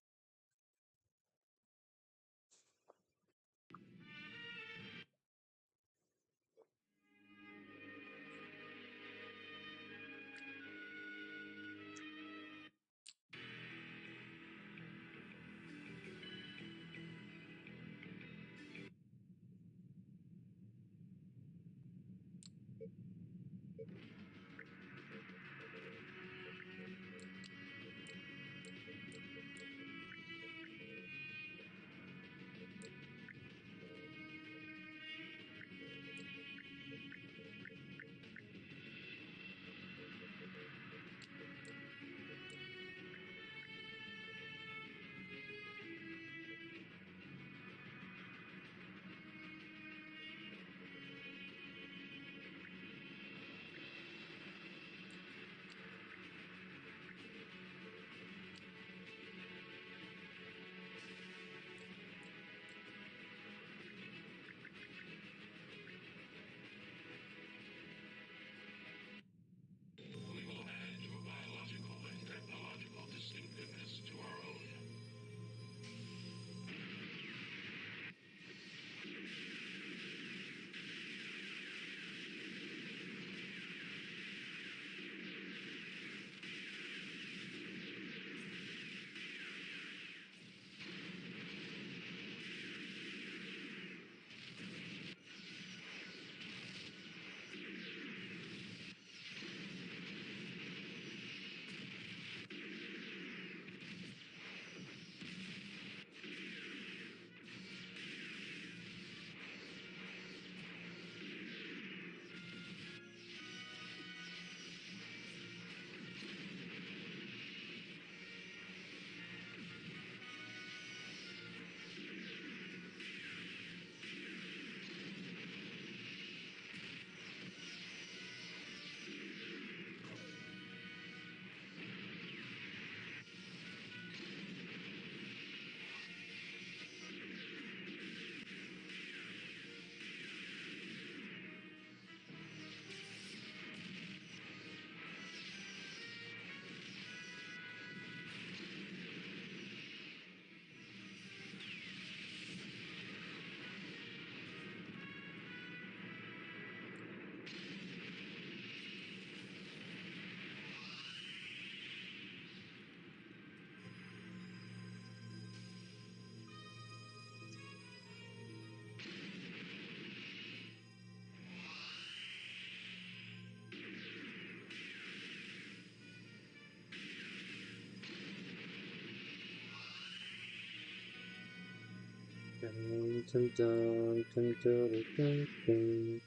Dun, dun, dun, dun, dun, dun, dun.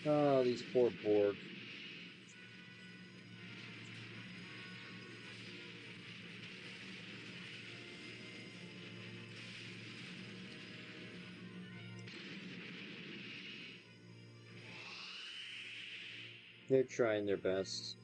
Oh, these poor Borg. They're trying their best.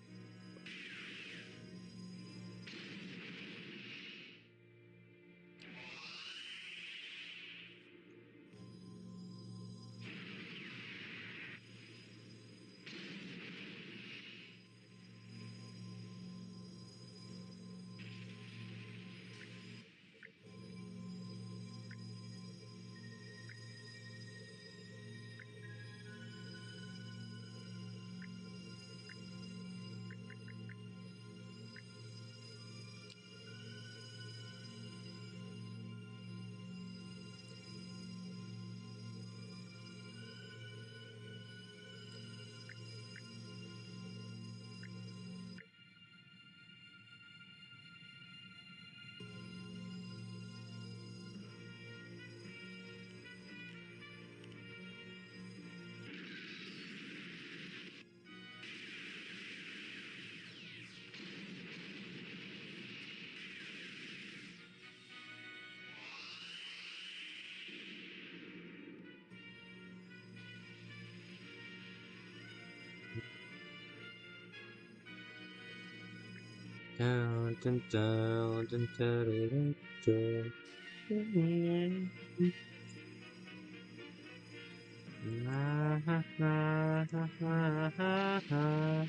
Down, dun, down, dun, dun, dun, dun. Ah, ha, ha, ha, ha, ha, ha.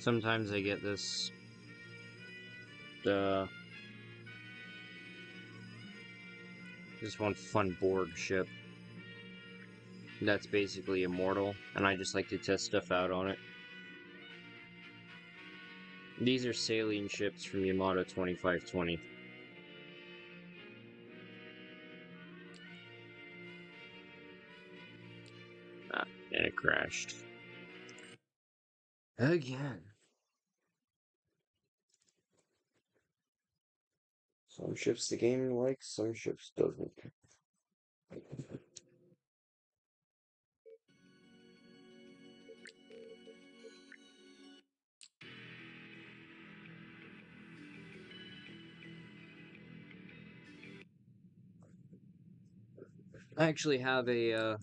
Sometimes I get this, uh, this one fun Borg ship that's basically immortal, and I just like to test stuff out on it. These are sailing ships from Yamato 2520. Ah, and it crashed. Again. Some ships the game likes, some ships doesn't. I actually have a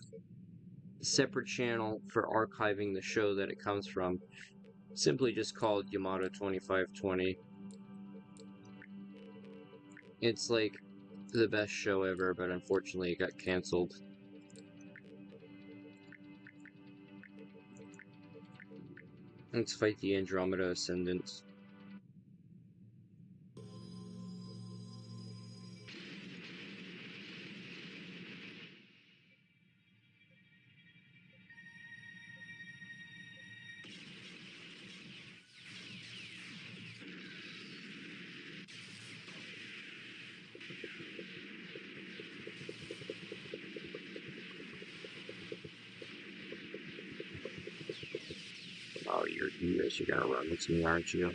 separate channel for archiving the show that it comes from, simply just called Yamato 2520. It's like the best show ever, but unfortunately it got canceled. Let's fight the Andromeda Ascendant. Oh, you're gonna run with me, aren't you?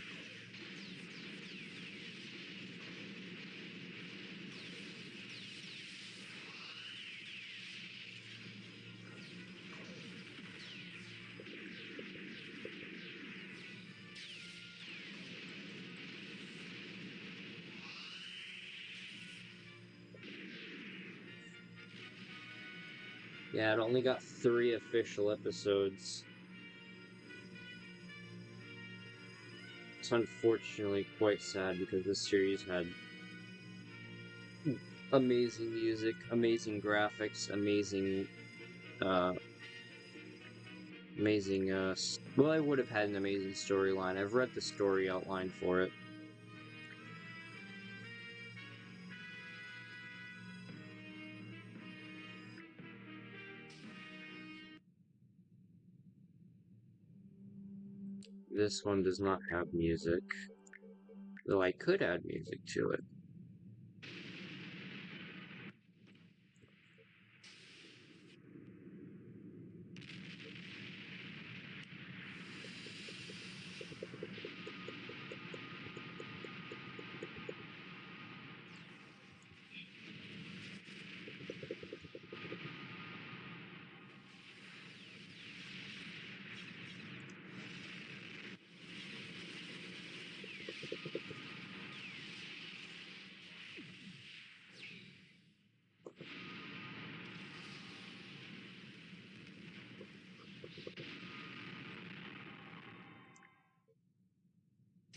Yeah, it only got 3 official episodes. It's unfortunately quite sad because this series had amazing music, amazing graphics, uh, well, I would have had an amazing storyline. I've read the story outline for it. This one does not have music, though I could add music to it.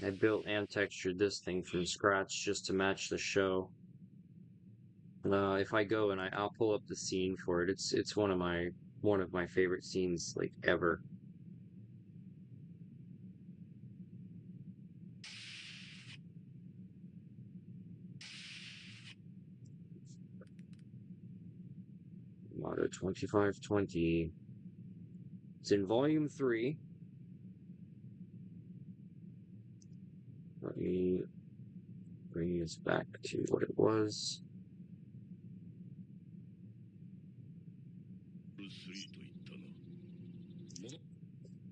I built and textured this thing from scratch just to match the show. If I go and I'll pull up the scene for it. It's one of my favorite scenes like ever. Moto 2520. It's in volume 3. Let me bring us back to what it was.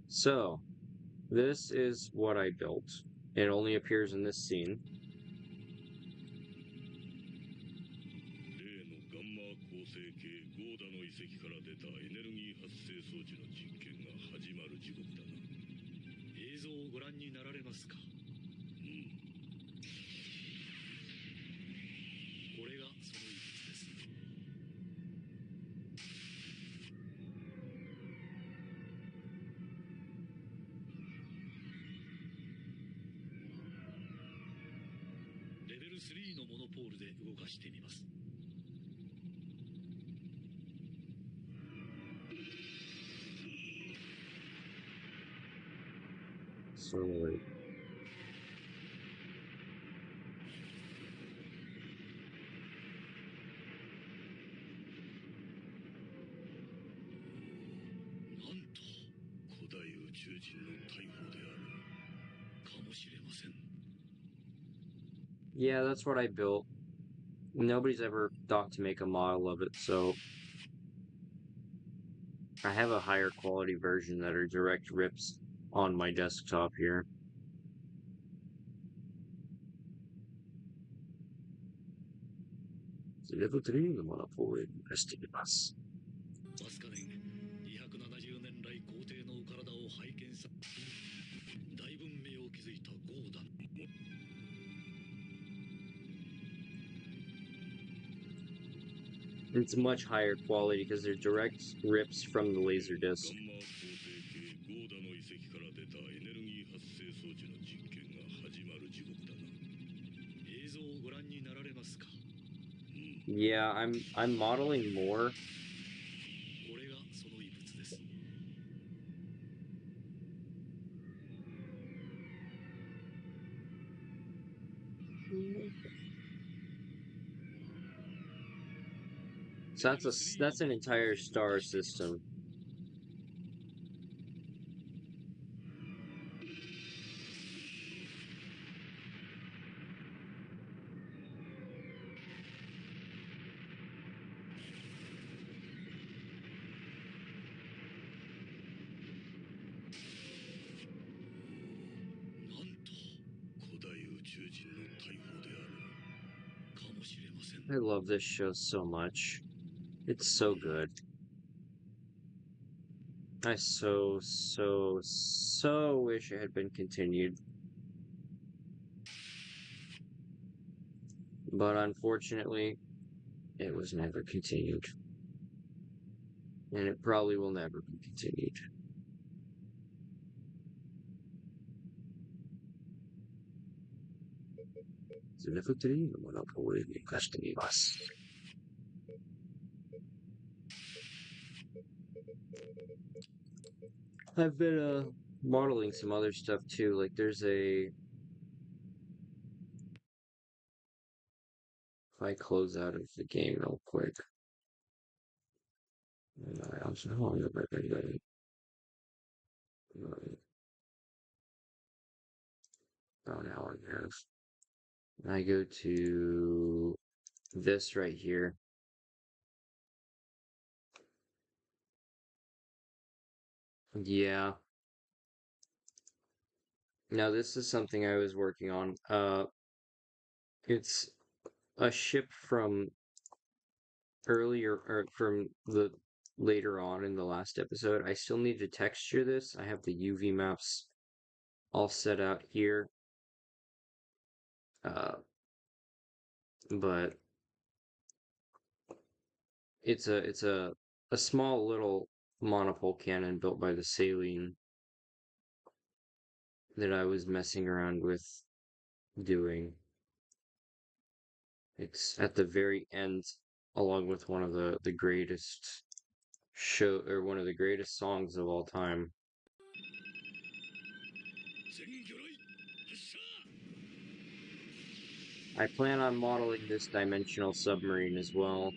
So, this is what I built. It only appears in this scene. So, yeah, that's what I built. Nobody's ever thought to make a model of it, so I have a higher quality version that are direct rips on my desktop here. Level 3のモノポールを出しています。It's much higher quality because they're direct rips from the Laserdisc. Yeah, I'm modeling more. So that's an entire star system. I love this show so much. It's so good. I so wish it had been continued. But unfortunately, it was never continued. And it probably will never be continued. I've been modeling some other stuff too. Like there's a if I close out of the game real quick. And I also about an hour and a half. I go to this right here. Yeah. Now this is something I was working on. It's a ship from earlier or from the later on in the last episode. I still need to texture this. I have the UV maps all set out here. But it's a small little monopole cannon built by the Saline that I was messing around with doing. It's at the very end, along with one of the greatest one of the greatest songs of all time. I plan on modeling this dimensional submarine as well.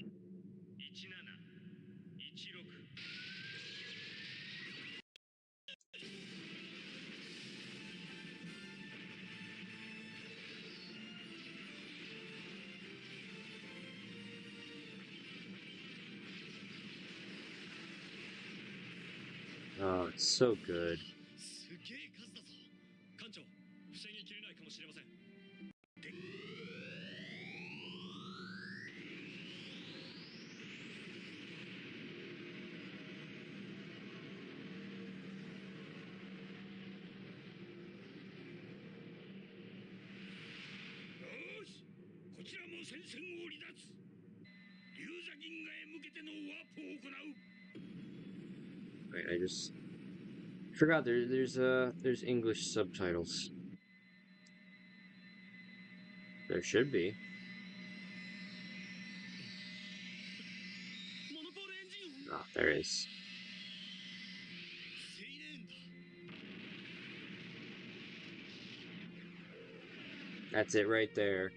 Oh, it's so good. Wait, I just forgot there's English subtitles. There should be. Oh, there is. That's it right there.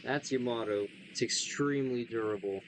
That's Yamato. It's extremely durable.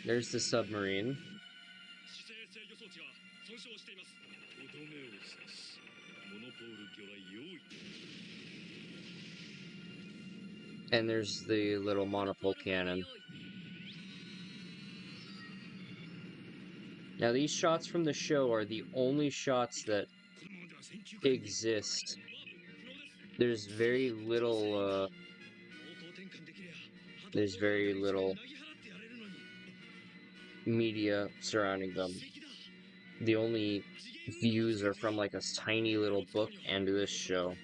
There's the submarine. And there's the little monopole cannon. Now these shots from the show are the only shots that exist. There's very little media surrounding them. The only views are from like a tiny little book and this show.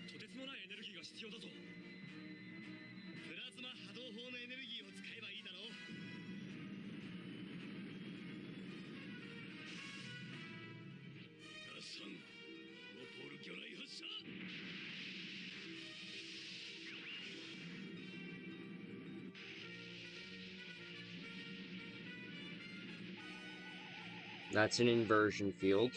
That's an inversion field.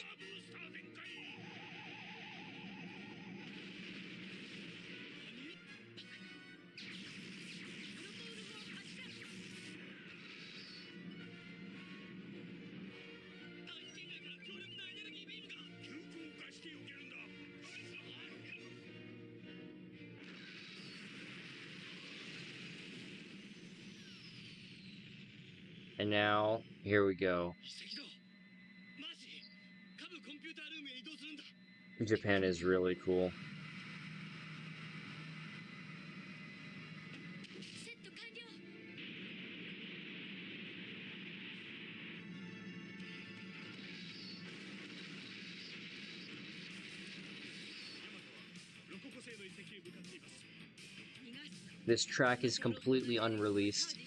And now, here we go. Japan is really cool. This track is completely unreleased.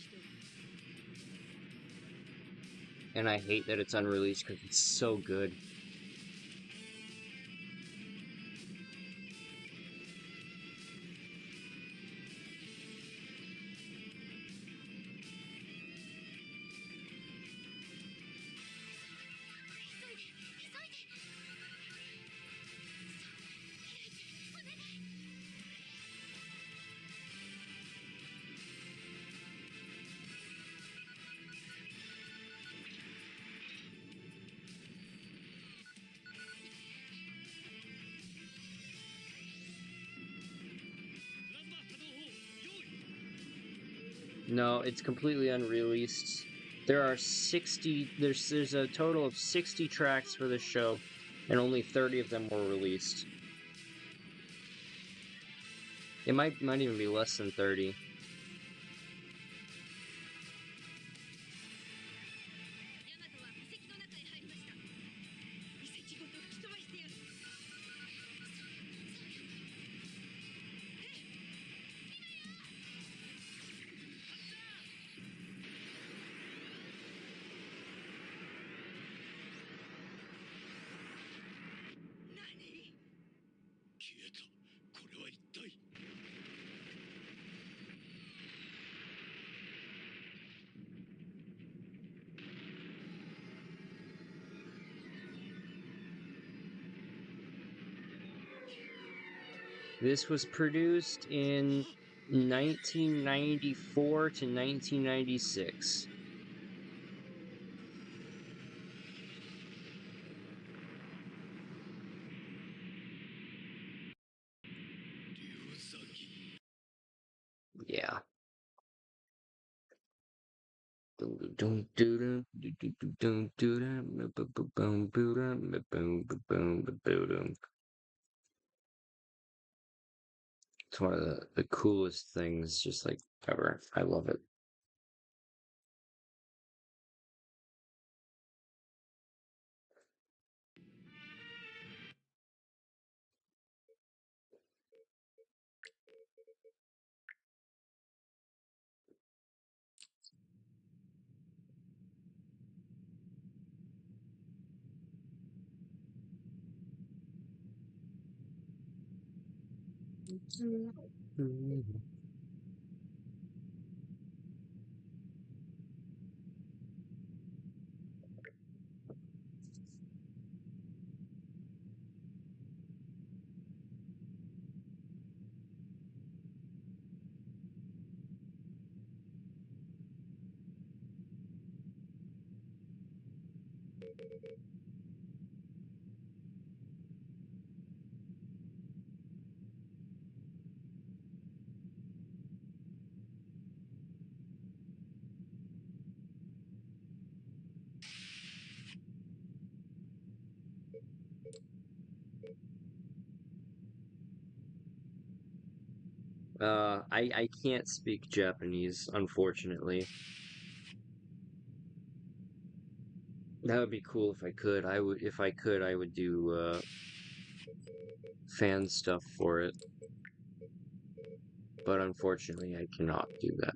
And I hate that it's unreleased because it's so good. No, it's completely unreleased. There are 60. There's a total of 60 tracks for this show, and only 30 of them were released. It might even be less than 30. This was produced in 1994 to 1996. Yeah. It's one of the coolest things, just like ever. I love it. I can't speak Japanese, unfortunately. That would be cool if I could. If I could, I would do fan stuff for it. But unfortunately, I cannot do that.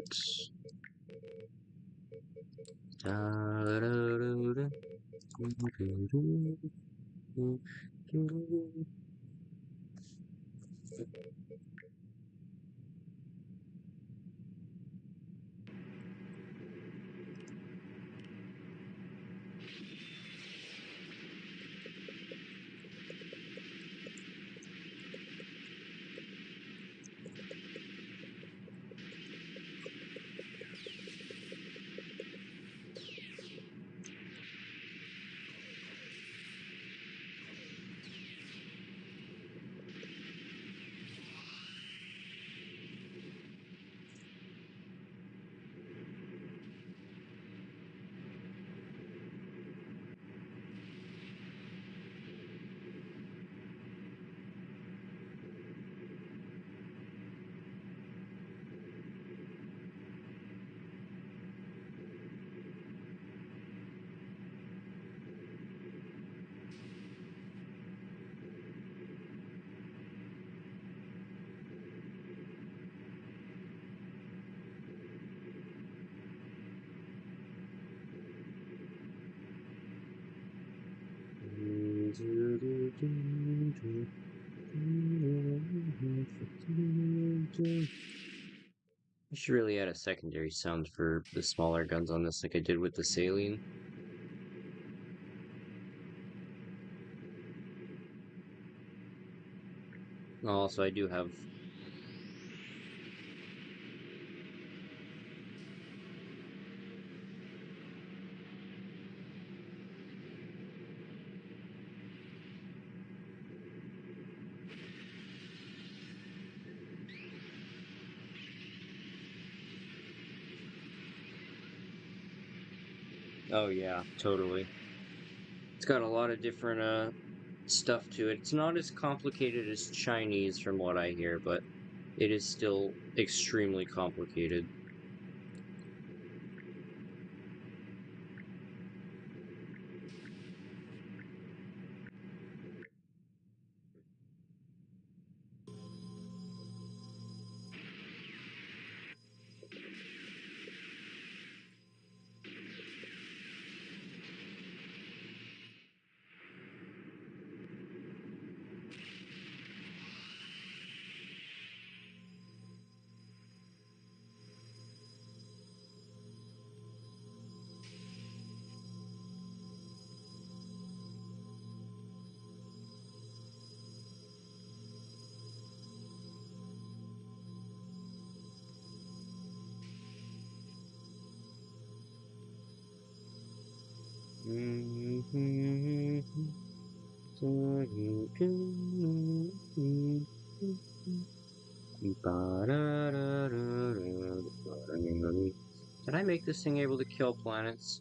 I should really add a secondary sound for the smaller guns on this, like I did with the saline. Also, I do have. Oh yeah, totally. It's got a lot of different stuff to it. It's not as complicated as Chinese from what I hear, but it is still extremely complicated. Did I make this thing able to kill planets?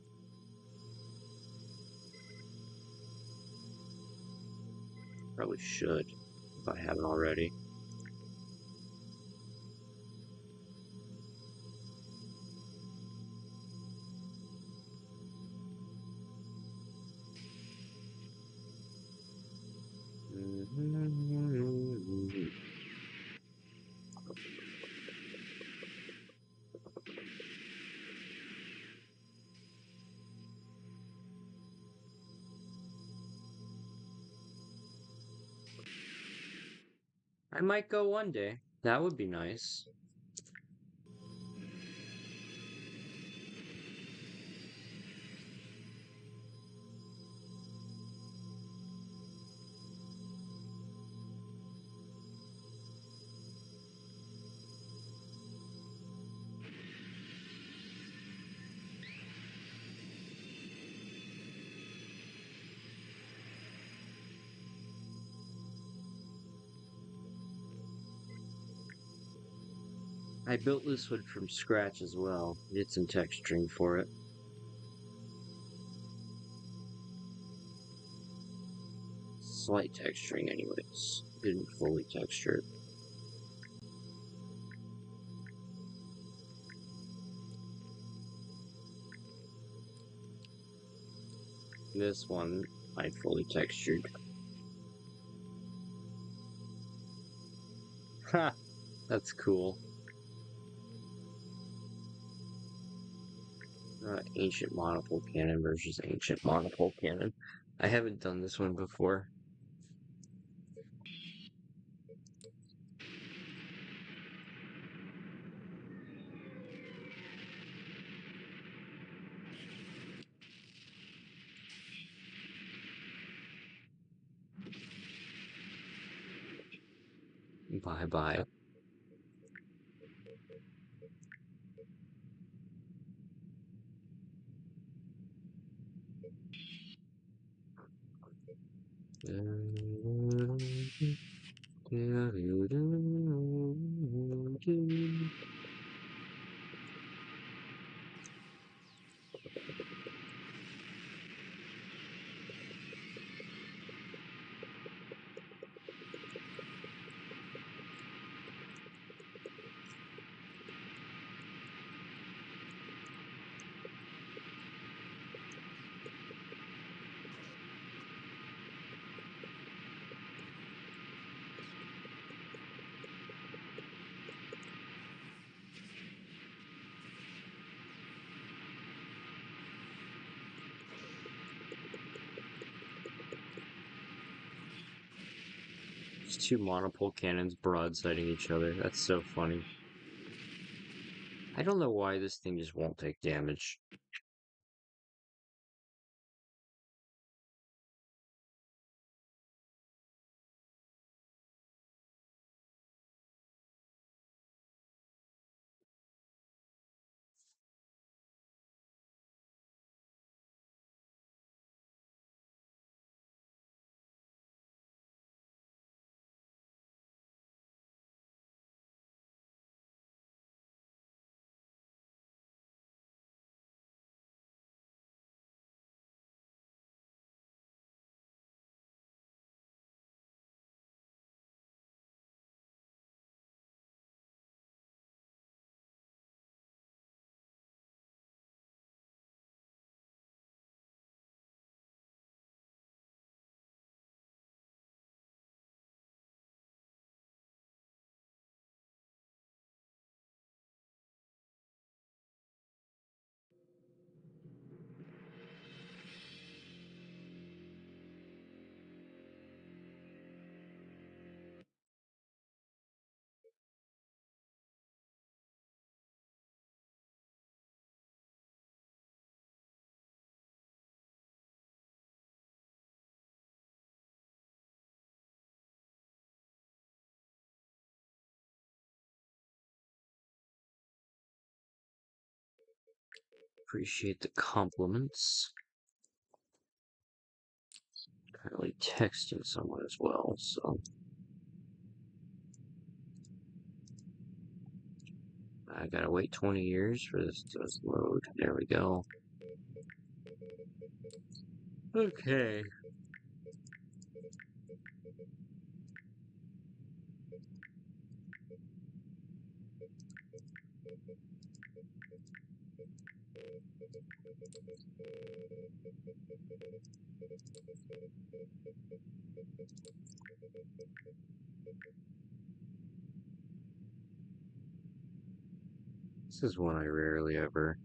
Probably should, if I haven't already. I might go one day. That would be nice. I built this hood from scratch as well. Did some texturing for it. Slight texturing anyways. Didn't fully texture it. This one I fully textured. Ha! That's cool. Ancient monopole cannon versus ancient monopole cannon. I haven't done this one before. Bye bye. Just two monopole cannons broadsiding each other. That's so funny. I don't know why this thing just won't take damage. Appreciate the compliments. Currently texting someone as well, so I gotta wait 20 years for this to load. There we go. Okay. This is one I rarely ever.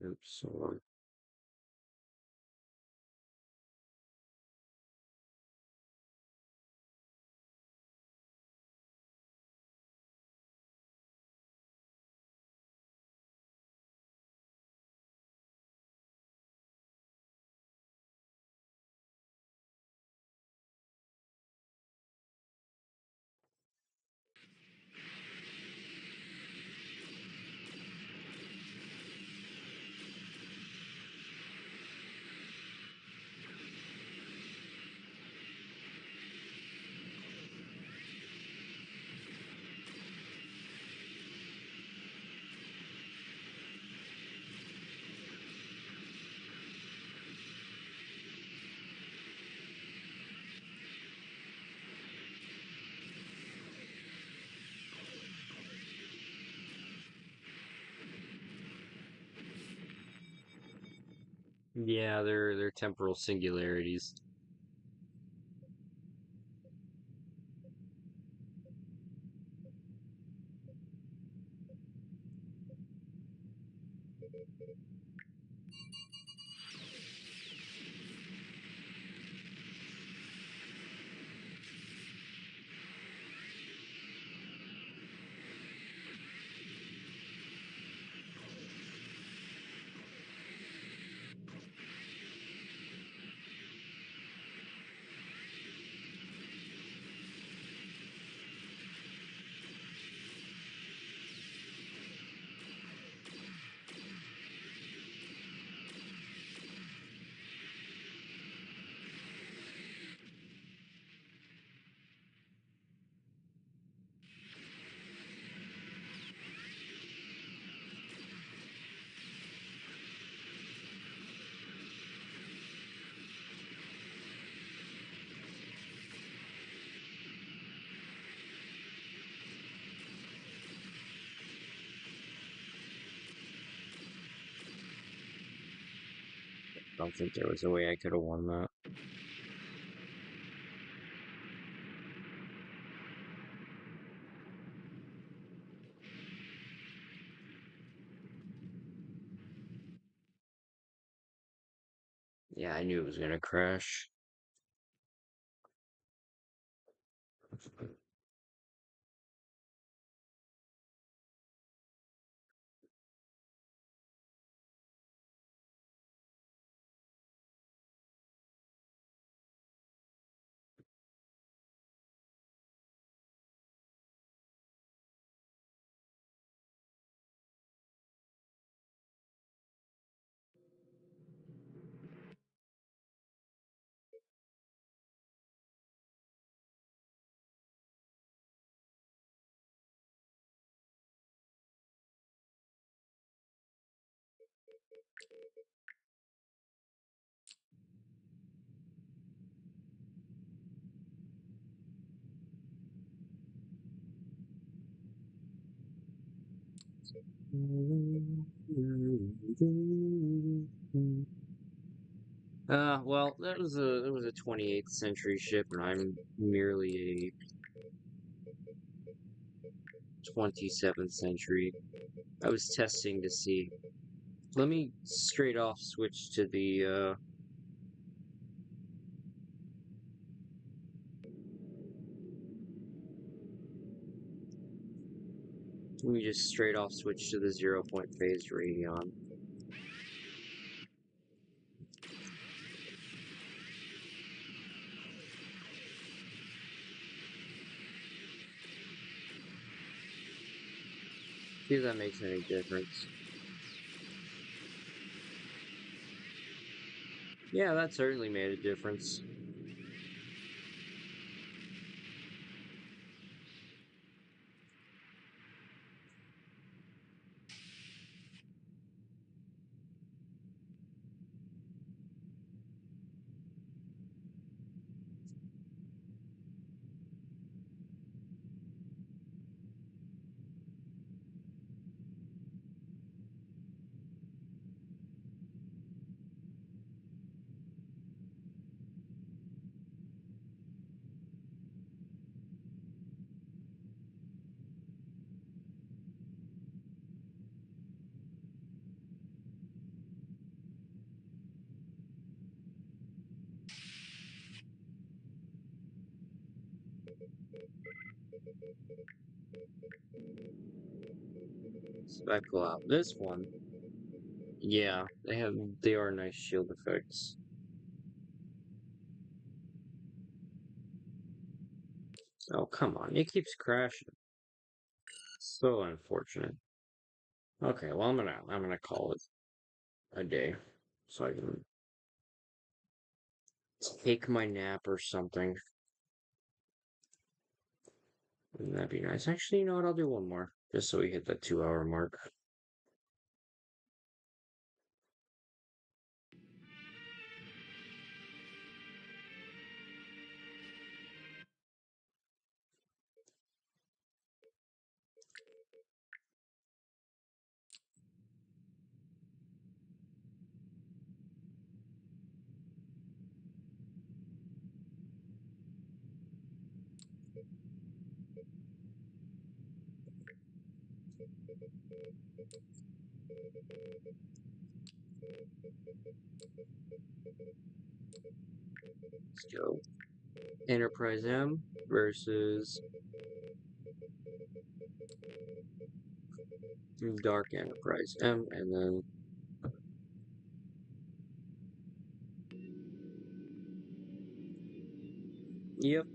Oops, hold on. Yeah, they're temporal singularities. don't think there was a way I could have won that. Yeah, I knew it was gonna crash. Well, that was a 28th century ship, and I'm merely a 27th century. I was testing to see. Let me straight off switch to the let me just straight off switch to the 0-point phased radion. See if that makes any difference. Yeah, that certainly made a difference. Speckle out this one. Yeah, they are nice shield effects. Oh, come on, it keeps crashing. So unfortunate. Okay, well I'm gonna call it a day so I can take my nap or something. Wouldn't that be nice? Actually, you know what? I'll do one more just so we hit that 2-hour mark. Let's go. Enterprise M versus Dark Enterprise M, and then yep.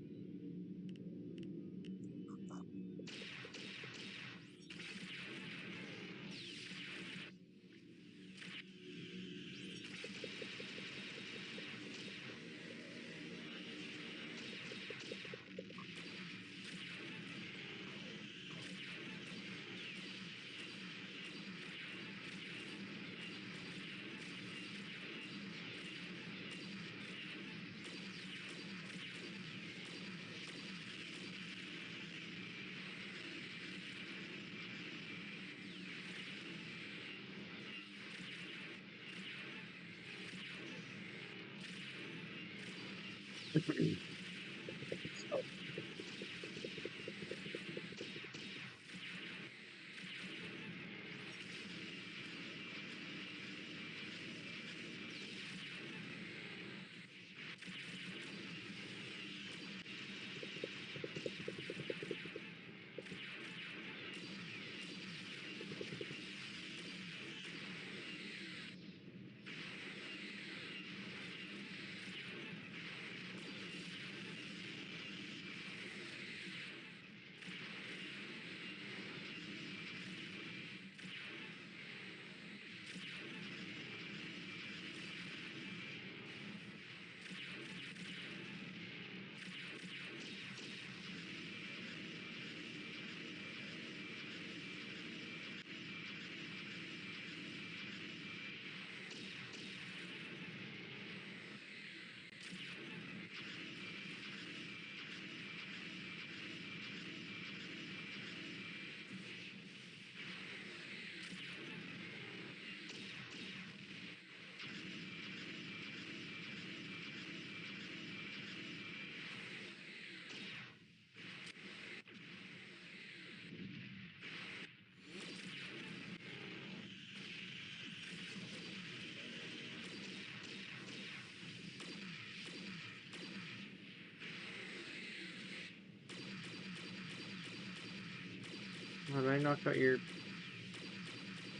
I knocked out your.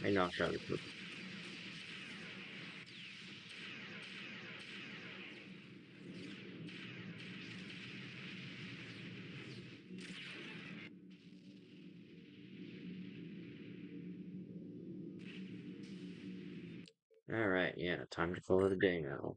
I knocked out your. Alright, yeah, time to call it a day now.